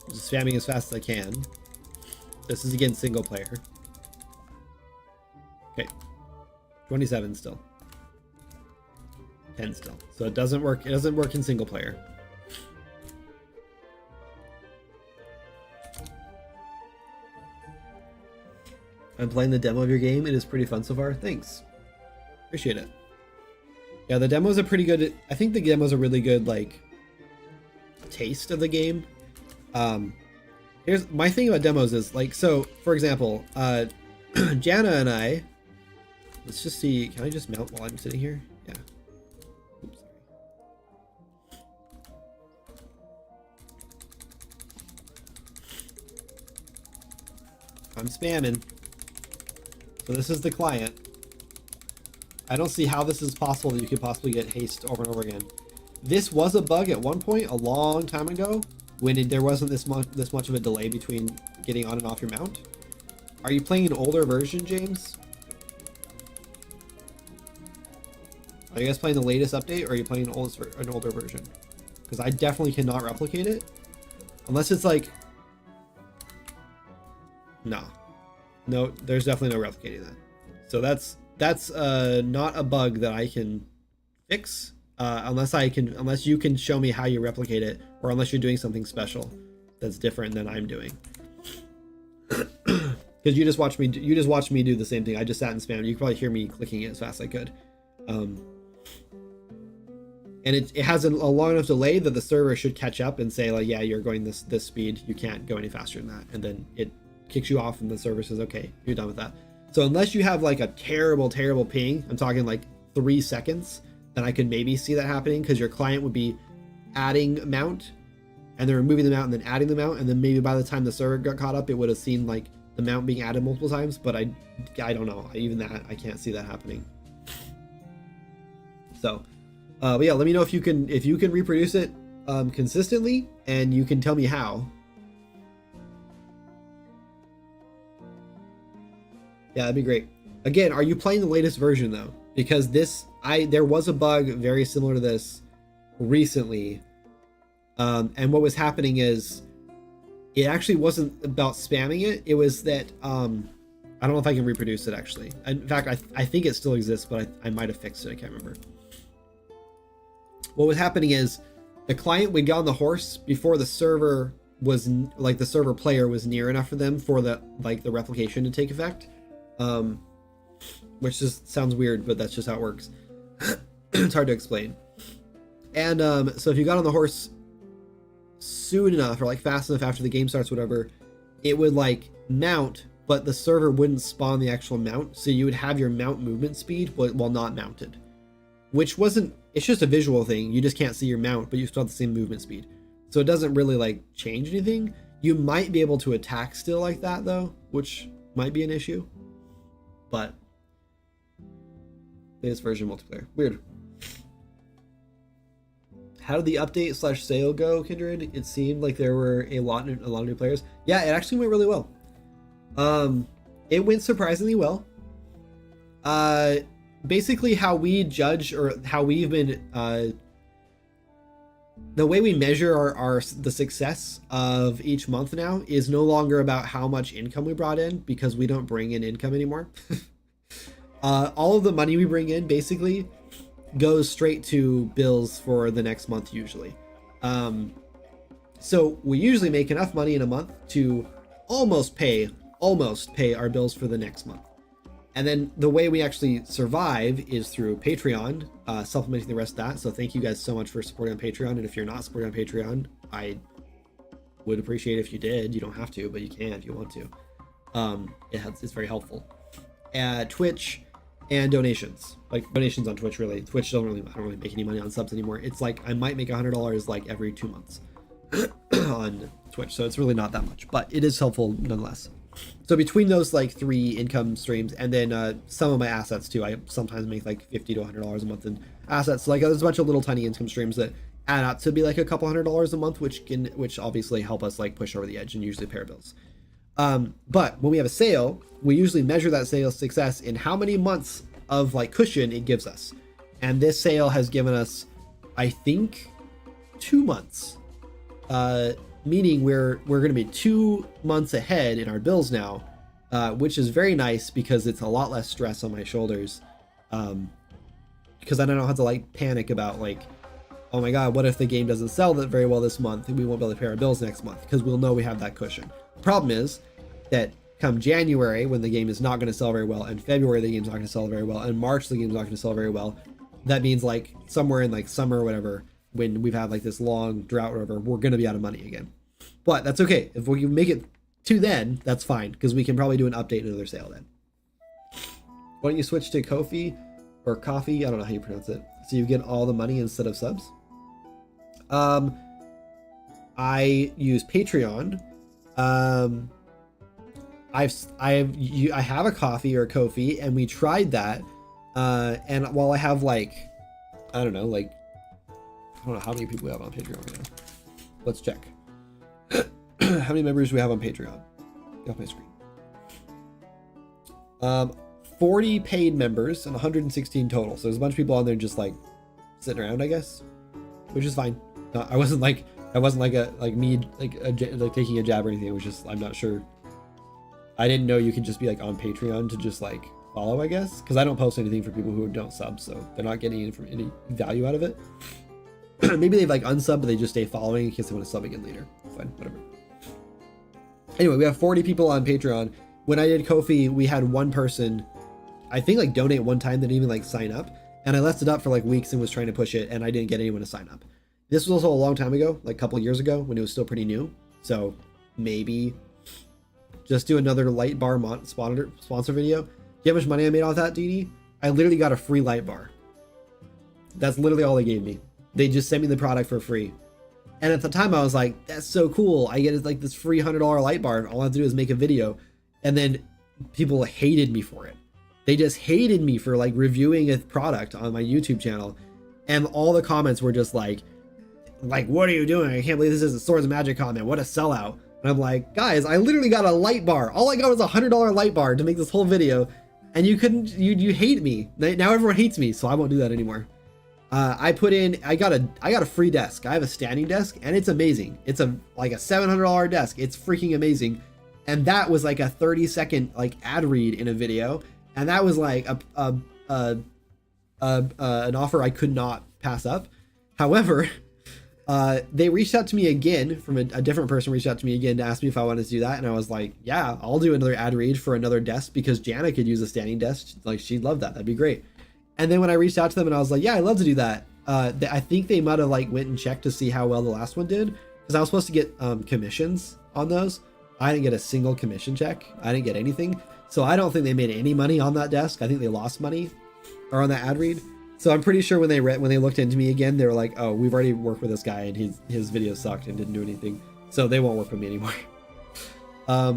Just spamming as fast as I can. This is again single player. Okay, 27 still. 10 still. So it doesn't work. It doesn't work in single player. I'm playing the demo of your game. It is pretty fun so far. Thanks. Appreciate it. Yeah, the demo's a pretty good. I think the demo's a really good like taste of the game. Here's my thing about demos is like, so for example, Jana and I, let's just see, can I just mount while I'm sitting here? Yeah. Oops, sorry. I'm spamming. So this is the client. I don't see how this is possible that you could possibly get haste over and over again. This was a bug at one point a long time ago when there wasn't this much of a delay between getting on and off your mount. Are you playing an older version, James? Are you guys playing the latest update, or are you playing an older version? Because I definitely cannot replicate it. Unless it's like... No, there's definitely no replicating that. So that's not a bug that I can fix. Unless you can show me how you replicate it, or unless you're doing something special that's different than I'm doing. Because you just watched me do the same thing. I just sat and spammed. You can probably hear me clicking it as fast as I could. And it has a long enough delay that the server should catch up and say like, yeah, you're going this speed. You can't go any faster than that. And then it kicks you off, and the server says, okay, you're done with that. So unless you have like a terrible ping, I'm talking like 3 seconds. Then I could maybe see that happening, because your client would be adding mount and then removing the mount and then adding the mount, and then maybe by the time the server got caught up, it would have seen like the mount being added multiple times. But I don't know. Even that, I can't see that happening. So, but yeah, let me know if you can reproduce it consistently, and you can tell me how. Yeah, that'd be great. Again, are you playing the latest version though? Because there was a bug very similar to this recently, and what was happening is it actually wasn't about spamming it. It was that I don't know if I can reproduce it actually. In fact, I think it still exists, but I might have fixed it. I can't remember. What was happening is the client would get on the horse before the server was like the server player was near enough for them for the replication to take effect. Which just sounds weird, but that's just how it works. It's hard to explain. And so if you got on the horse soon enough, or like fast enough after the game starts, whatever, it would like mount, but the server wouldn't spawn the actual mount. So you would have your mount movement speed while not mounted, which wasn't, it's just a visual thing. You just can't see your mount, but you still have the same movement speed. So it doesn't really like change anything. You might be able to attack still like that though, which might be an issue, but latest version multiplayer. Weird. How did the update slash sale go, Kindred? It seemed like there were a lot of new players. Yeah, it actually went really well. It went surprisingly well. Basically how we judge, or how we've been, the way we measure the success of each month now is no longer about how much income we brought in, because we don't bring in income anymore. All of the money we bring in basically goes straight to bills for the next month usually. So we usually make enough money in a month to almost pay our bills for the next month. And then the way we actually survive is through Patreon, supplementing the rest of that. So thank you guys so much for supporting on Patreon. And if you're not supporting on Patreon, I would appreciate if you did. You don't have to, but you can if you want to. It's very helpful. Twitch and donations, like donations on Twitch. Really, Twitch I don't really make any money on subs anymore. It's like I might make $100 like every 2 months on Twitch, so it's really not that much, but it is helpful nonetheless. So between those like 3 income streams, and then some of my assets too, I sometimes make like $50 to $100 a month in assets. So like there's a bunch of little tiny income streams that add up to be like a couple $100 a month, which obviously help us like push over the edge and usually pay our bills. But when we have a sale, we usually measure that sales success in how many months of like cushion it gives us. And this sale has given us, I think, 2 months, meaning we're going to be 2 months ahead in our bills now, which is very nice because it's a lot less stress on my shoulders. Because I don't have to like panic about like, oh my God, what if the game doesn't sell that very well this month and we won't be able to pay our bills next month, because we'll know we have that cushion. The problem is that come January, when the game is not going to sell very well, and February the game's not going to sell very well, and March the game's not going to sell very well, that means like somewhere in like summer or whatever, when we've had like this long drought or whatever, we're going to be out of money again. But that's okay. If we can make it to then, that's fine, because we can probably do an update and another sale then. Why don't you switch to Ko-fi or coffee? I don't know how you pronounce it. So you get all the money instead of subs. I use Patreon. I have a coffee or a Ko-fi, and we tried that. And while I have like, I don't know how many people we have on Patreon right now. Let's check. How many members do we have on Patreon? Get off my screen. 40 paid members and 116 total. So there's a bunch of people on there just like sitting around, I guess, which is fine. I wasn't like taking a jab or anything. It was just, I'm not sure. I didn't know you could just be like on Patreon to just like follow, I guess, because I don't post anything for people who don't sub, so they're not getting any value out of it. Maybe they've like unsubbed, but they just stay following in case they want to sub again later. Fine, whatever. Anyway, we have 40 people on Patreon. When I did Ko-fi, we had one person, I think, like donate one time, that didn't even like sign up, and I left it up for like weeks and was trying to push it, and I didn't get anyone to sign up. This was also a long time ago, like a couple years ago, when it was still pretty new. So maybe just do another light bar sponsor video. Do you know how much money I made off that, Dee? I literally got a free light bar. That's literally all they gave me. They just sent me the product for free. And at the time I was like, that's so cool. I get like this free $100 light bar. All I have to do is make a video. And then people hated me for it. They just hated me for like reviewing a product on my YouTube channel. And all the comments were just like, what are you doing? I can't believe this is a Swords of Magic comment. What a sellout. And I'm like, guys, I literally got a light bar. All I got was a $100 light bar to make this whole video. And you hate me. Now everyone hates me, so I won't do that anymore. I got a free desk. I have a standing desk, and it's amazing. It's like a $700 desk. It's freaking amazing. And that was like a 30-second like ad read in a video. And that was like an offer I could not pass up. However, they reached out to me again from a different person reached out to me again to ask me if I wanted to do that. And I was like, yeah, I'll do another ad read for another desk, because Jana could use a standing desk. Like, she'd love that. That'd be great. And then when I reached out to them and I was like, yeah, I'd love to do that. I think they might have like went and checked to see how well the last one did, because I was supposed to get commissions on those. I didn't get a single commission check. I didn't get anything. So I don't think they made any money on that desk. I think they lost money or on that ad read. So I'm pretty sure when they looked into me again, they were like, oh, we've already worked with this guy and his video sucked and didn't do anything. So they won't work with me anymore. My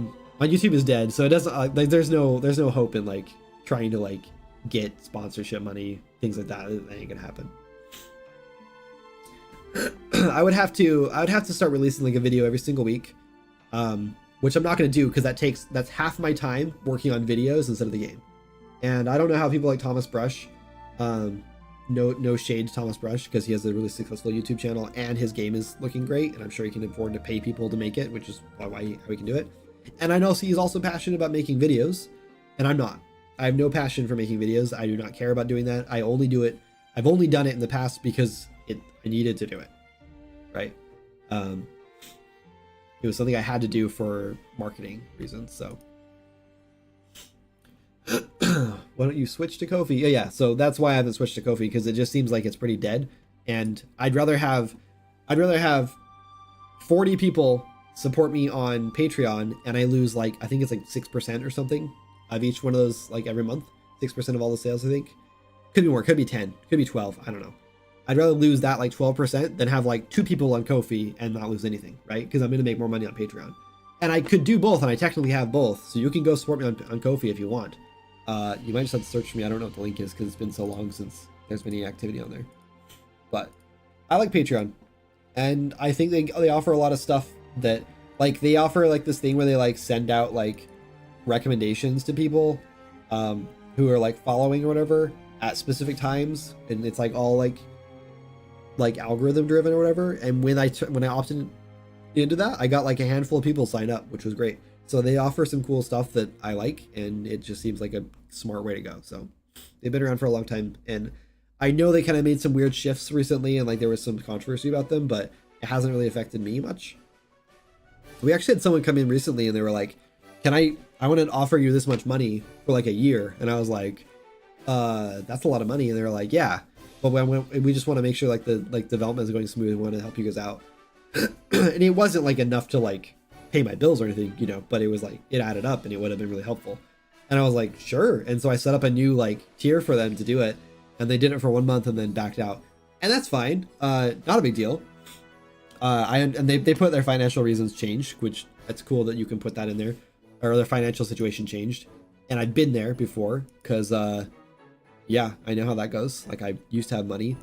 YouTube is dead. So it doesn't like, there's no hope in like trying to like get sponsorship money, things like that. That ain't gonna happen. I would have to start releasing like a video every single week, which I'm not going to do because that's half my time working on videos instead of the game. And I don't know how people like Thomas Brush, no shade to Thomas Brush because he has a really successful YouTube channel and his game is looking great, and I'm sure he can afford to pay people to make it, which is how he can do it. And I know he's also passionate about making videos, and I'm not. I have no passion for making videos. I do not care about doing that. I've only done it in the past because I needed to do it, right? It was something I had to do for marketing reasons. So why don't you switch to Ko-fi? Yeah. So that's why I haven't switched to Ko-fi, because it just seems like it's pretty dead. And I'd rather have 40 people support me on Patreon, and I lose like, I think it's like 6% or something of each one of those, like every month, 6% of all the sales, I think. Could be more, could be 10, could be 12, I don't know. I'd rather lose that like 12% than have like 2 people on Ko-fi and not lose anything, right? Because I'm going to make more money on Patreon. And I could do both, and I technically have both. So you can go support me on Ko-fi if you want. You might just have to search for me. I don't know what the link is because it's been so long since there's been any activity on there. But I like Patreon. And I think they offer a lot of stuff that, like, they offer like this thing where they like send out like recommendations to people who are like following or whatever at specific times, and it's like all like algorithm driven or whatever. And when I opted into that, I got like a handful of people sign up, which was great. So they offer some cool stuff that I like, and it just seems like a smart way to go. So they've been around for a long time, and I know they kind of made some weird shifts recently, and like there was some controversy about them, but it hasn't really affected me much. We actually had someone come in recently and they were like, I want to offer you this much money for like a year. And I was like, that's a lot of money. And they were like, yeah, but we just want to make sure like the development is going smooth. We want to help you guys out. And it wasn't like enough to like pay my bills or anything, you know, but it was like, it added up and it would have been really helpful. And I was like, sure. And so I set up a new like tier for them to do it, and they did it for 1 month and then backed out. And that's fine. Not a big deal. And they put their financial reasons changed, which that's cool that you can put that in there, or their financial situation changed. And I've been there before because, yeah, I know how that goes. Like I used to have money.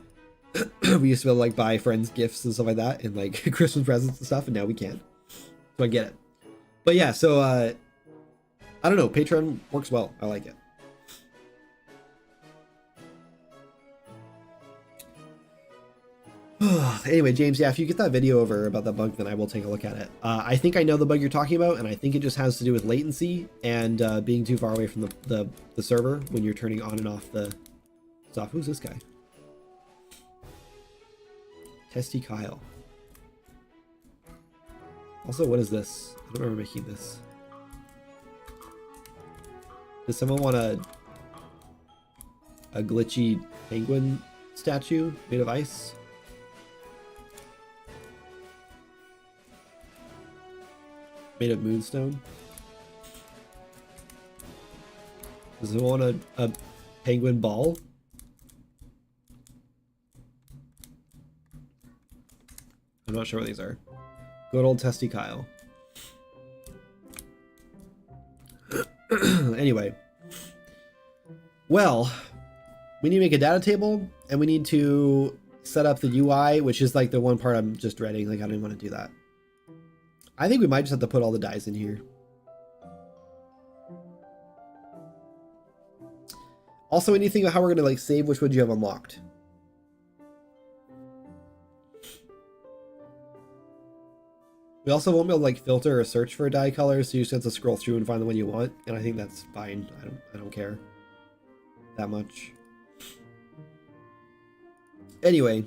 We used to be able to like buy friends gifts and stuff like that, and like Christmas presents and stuff, and now we can't. So I get it. But yeah, so I don't know. Patreon works well. I like it. Anyway, James, yeah, if you get that video over about that bug, then I will take a look at it. I think I know the bug you're talking about, and I think it just has to do with latency and being too far away from the server when you're turning on and off the stuff. Who's this guy? Testy Kyle. Also, what is this? I don't remember making this. Does someone want a glitchy penguin statue made of ice? Made of moonstone? Does it want a penguin ball? I'm not sure what these are. Good old Testy Kyle. Anyway. Well, we need to make a data table, and we need to set up the UI, which is like the one part I'm just dreading. Like I don't even want to do that. I think we might just have to put all the dies in here. Also, anything about how we're gonna like save which would you have unlocked? We also won't be able to like filter or search for dye colors, so you just have to scroll through and find the one you want, and I think that's fine. I don't care that much. Anyway,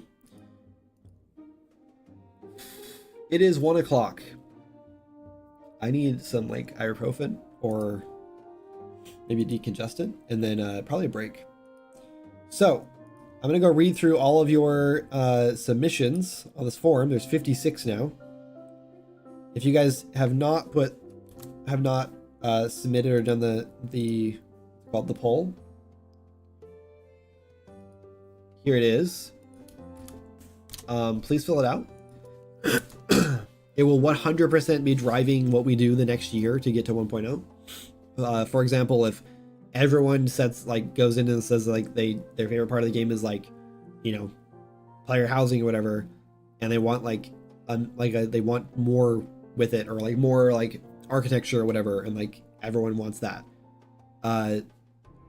it is 1 o'clock. I need some like ibuprofen or maybe decongestant, and then probably a break. So I'm gonna go read through all of your submissions on this forum. There's 56 now. If you guys have not submitted or done the poll, here it is. Please fill it out. It will 100% be driving what we do the next year to get to 1.0. For example, if everyone goes in and says like their favorite part of the game is like, you know, player housing or whatever, and they want like they want more with it, or like more like architecture or whatever, and like everyone wants that,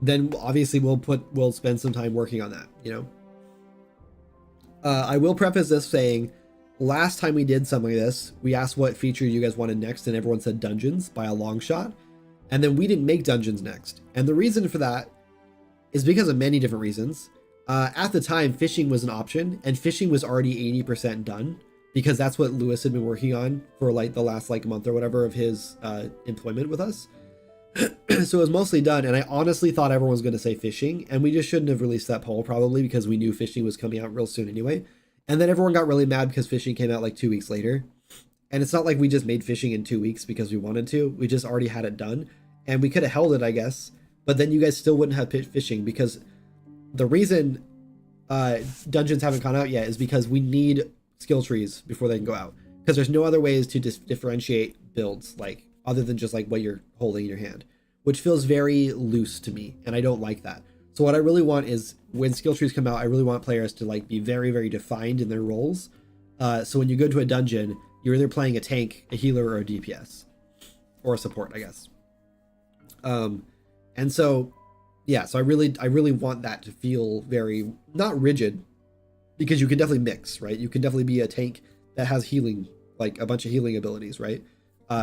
then obviously we'll spend some time working on that, you know. I will preface this saying, last time we did something like this, we asked what feature you guys wanted next, and everyone said dungeons by a long shot. And then we didn't make dungeons next. And the reason for that is because of many different reasons. At the time, fishing was an option, and fishing was already 80% done, because that's what Lewis had been working on for like the last like month or whatever of his employment with us. So it was mostly done, and I honestly thought everyone was going to say fishing, and we just shouldn't have released that poll probably, because we knew fishing was coming out real soon anyway. And then everyone got really mad because fishing came out like 2 weeks later. And it's not like we just made fishing in 2 weeks because we wanted to. We just already had it done, and we could have held it, I guess. But then you guys still wouldn't have fishing, because the reason dungeons haven't gone out yet is because we need skill trees before they can go out. Because there's no other ways to differentiate builds, like other than just like what you're holding in your hand, which feels very loose to me, and I don't like that. So what I really want is, when skill trees come out, I really want players to like be very, very defined in their roles. So when you go to a dungeon, you're either playing a tank, a healer, or a DPS, or a support, I guess. And so, yeah, so I really want that to feel very, not rigid, because you can definitely mix, right? You can definitely be a tank that has healing, like a bunch of healing abilities, right?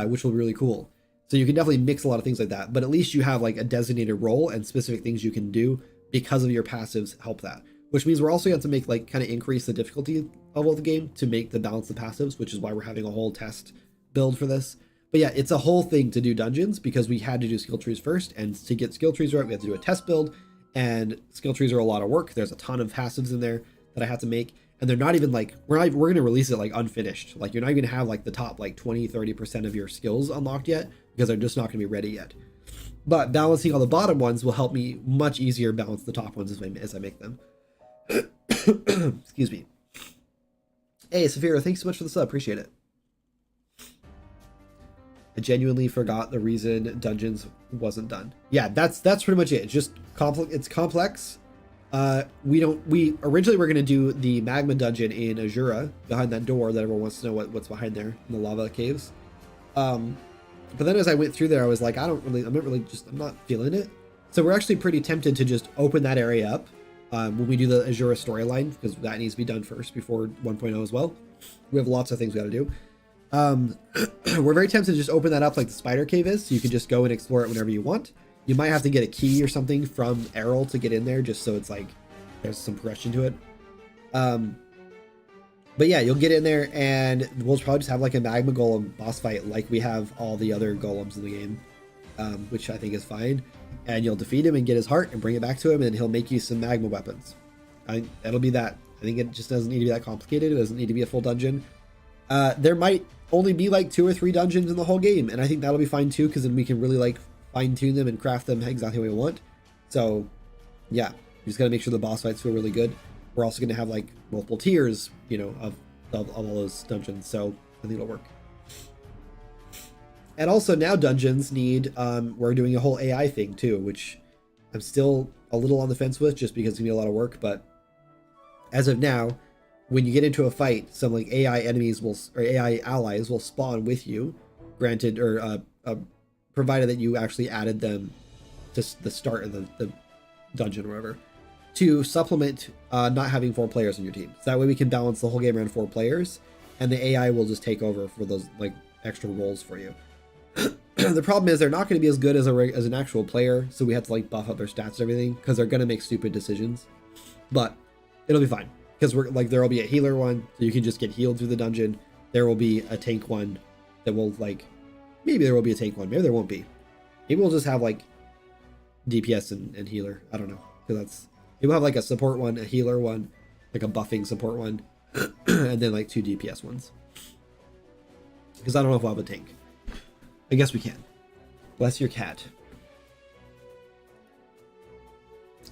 Which will be really cool. So you can definitely mix a lot of things like that, but at least you have like a designated role and specific things you can do because of your passives help that. Which means we're also going to make like kind of increase the difficulty level of the game to make the balance the passives, which is why we're having a whole test build for this. But yeah, it's a whole thing to do dungeons, because we had to do skill trees first, and to get skill trees right, we have to do a test build, and skill trees are a lot of work. There's a ton of passives in there that I have to make, and they're not even like, we're going to release it like unfinished. Like, you're not even going to have like the top like 20-30% of your skills unlocked yet, because they're just not going to be ready yet. But balancing all the bottom ones will help me much easier balance the top ones as I make them. Excuse me. Hey, Saphira, thanks so much for the sub. Appreciate it. I genuinely forgot the reason dungeons wasn't done. Yeah, that's pretty much it. It's just it's complex. We originally were going to do the magma dungeon in Azura, behind that door that everyone wants to know what's behind there in the lava caves. But then as I went through there, I was like, I'm not feeling it. So we're actually pretty tempted to just open that area up when we do the Azura storyline, because that needs to be done first before 1.0 as well. We have lots of things we got to do. We're very tempted to just open that up like the spider cave is, so you can just go and explore it whenever you want. You might have to get a key or something from Errol to get in there, just so it's like there's some progression to it. But yeah, you'll get in there, and we'll probably just have like a magma golem boss fight like we have all the other golems in the game, which I think is fine. And you'll defeat him and get his heart and bring it back to him, and he'll make you some magma weapons. That'll be that. I think it just doesn't need to be that complicated. It doesn't need to be a full dungeon. There might only be like 2 or 3 dungeons in the whole game, and I think that'll be fine too, because then we can really like fine-tune them and craft them exactly what we want. So yeah, you just gotta make sure the boss fights feel really good. We're also gonna have like multiple tiers, you know, of all those dungeons, so I think it'll work. And also now dungeons need, we're doing a whole AI thing too, which I'm still a little on the fence with, just because it's gonna be a lot of work. But as of now, when you get into a fight, some like AI enemies or AI allies will spawn with you, granted, or provided that you actually added them to the start of the dungeon or whatever, to supplement not having 4 players on your team. So that way we can balance the whole game around 4 players, and the AI will just take over for those like extra roles for you. The problem is they're not going to be as good as an actual player, so we have to like buff up their stats and everything, because they're going to make stupid decisions. But it'll be fine, because we're like, there will be a healer one, so you can just get healed through the dungeon. There will be a tank one that will like, maybe there will be a tank one, maybe there won't be. Maybe we'll just have like DPS and healer. I don't know, because that's, we'll have like a support one, a healer one, like a buffing support one, and then like 2 DPS ones. Because I don't know if we'll have a tank. I guess we can. Bless your cat.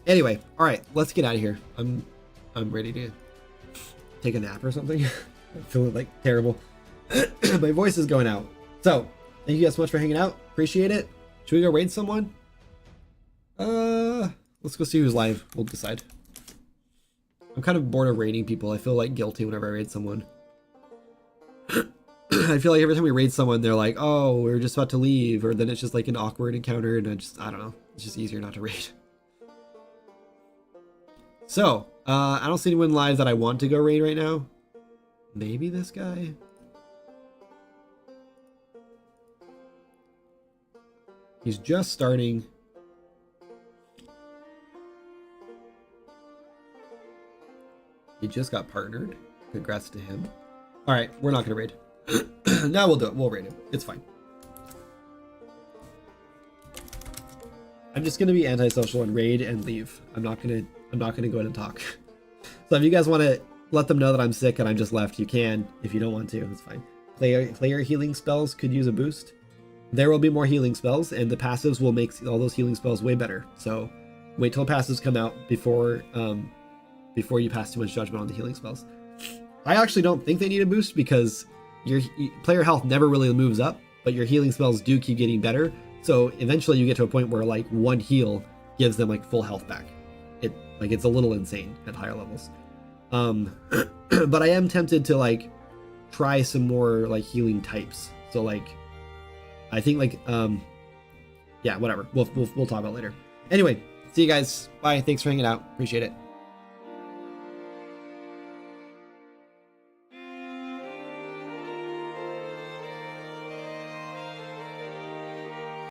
Anyway, all right, let's get out of here. I'm ready to take a nap or something. I'm feeling like terrible. My voice is going out. So thank you guys so much for hanging out. Appreciate it. Should we go raid someone? Let's go see who's live. We'll decide. I'm kind of bored of raiding people. I feel like guilty whenever I raid someone. I feel like every time we raid someone, they're like, "Oh, we're just about to leave," or then it's just like an awkward encounter, and I don't know. It's just easier not to raid. So, I don't see anyone live that I want to go raid right now. Maybe this guy. He's just starting. He just got partnered. Congrats to him. All right, we're not gonna raid. Now we'll do it. We'll raid him. It's fine. I'm just gonna be antisocial and raid and leave. I'm not gonna go in and talk. So if you guys want to let them know that I'm sick and I'm just left, you can. If you don't want to, that's fine. Player healing spells could use a boost. There will be more healing spells, and the passives will make all those healing spells way better. So wait till passives come out before you pass too much judgment on the healing spells. I actually don't think they need a boost because your player health never really moves up, but your healing spells do keep getting better. So eventually you get to a point where like one heal gives them like full health back. It's a little insane at higher levels. But I am tempted to like try some more like healing types. So like I think like yeah, whatever. We'll talk about it later. Anyway, see you guys. Bye. Thanks for hanging out. Appreciate it.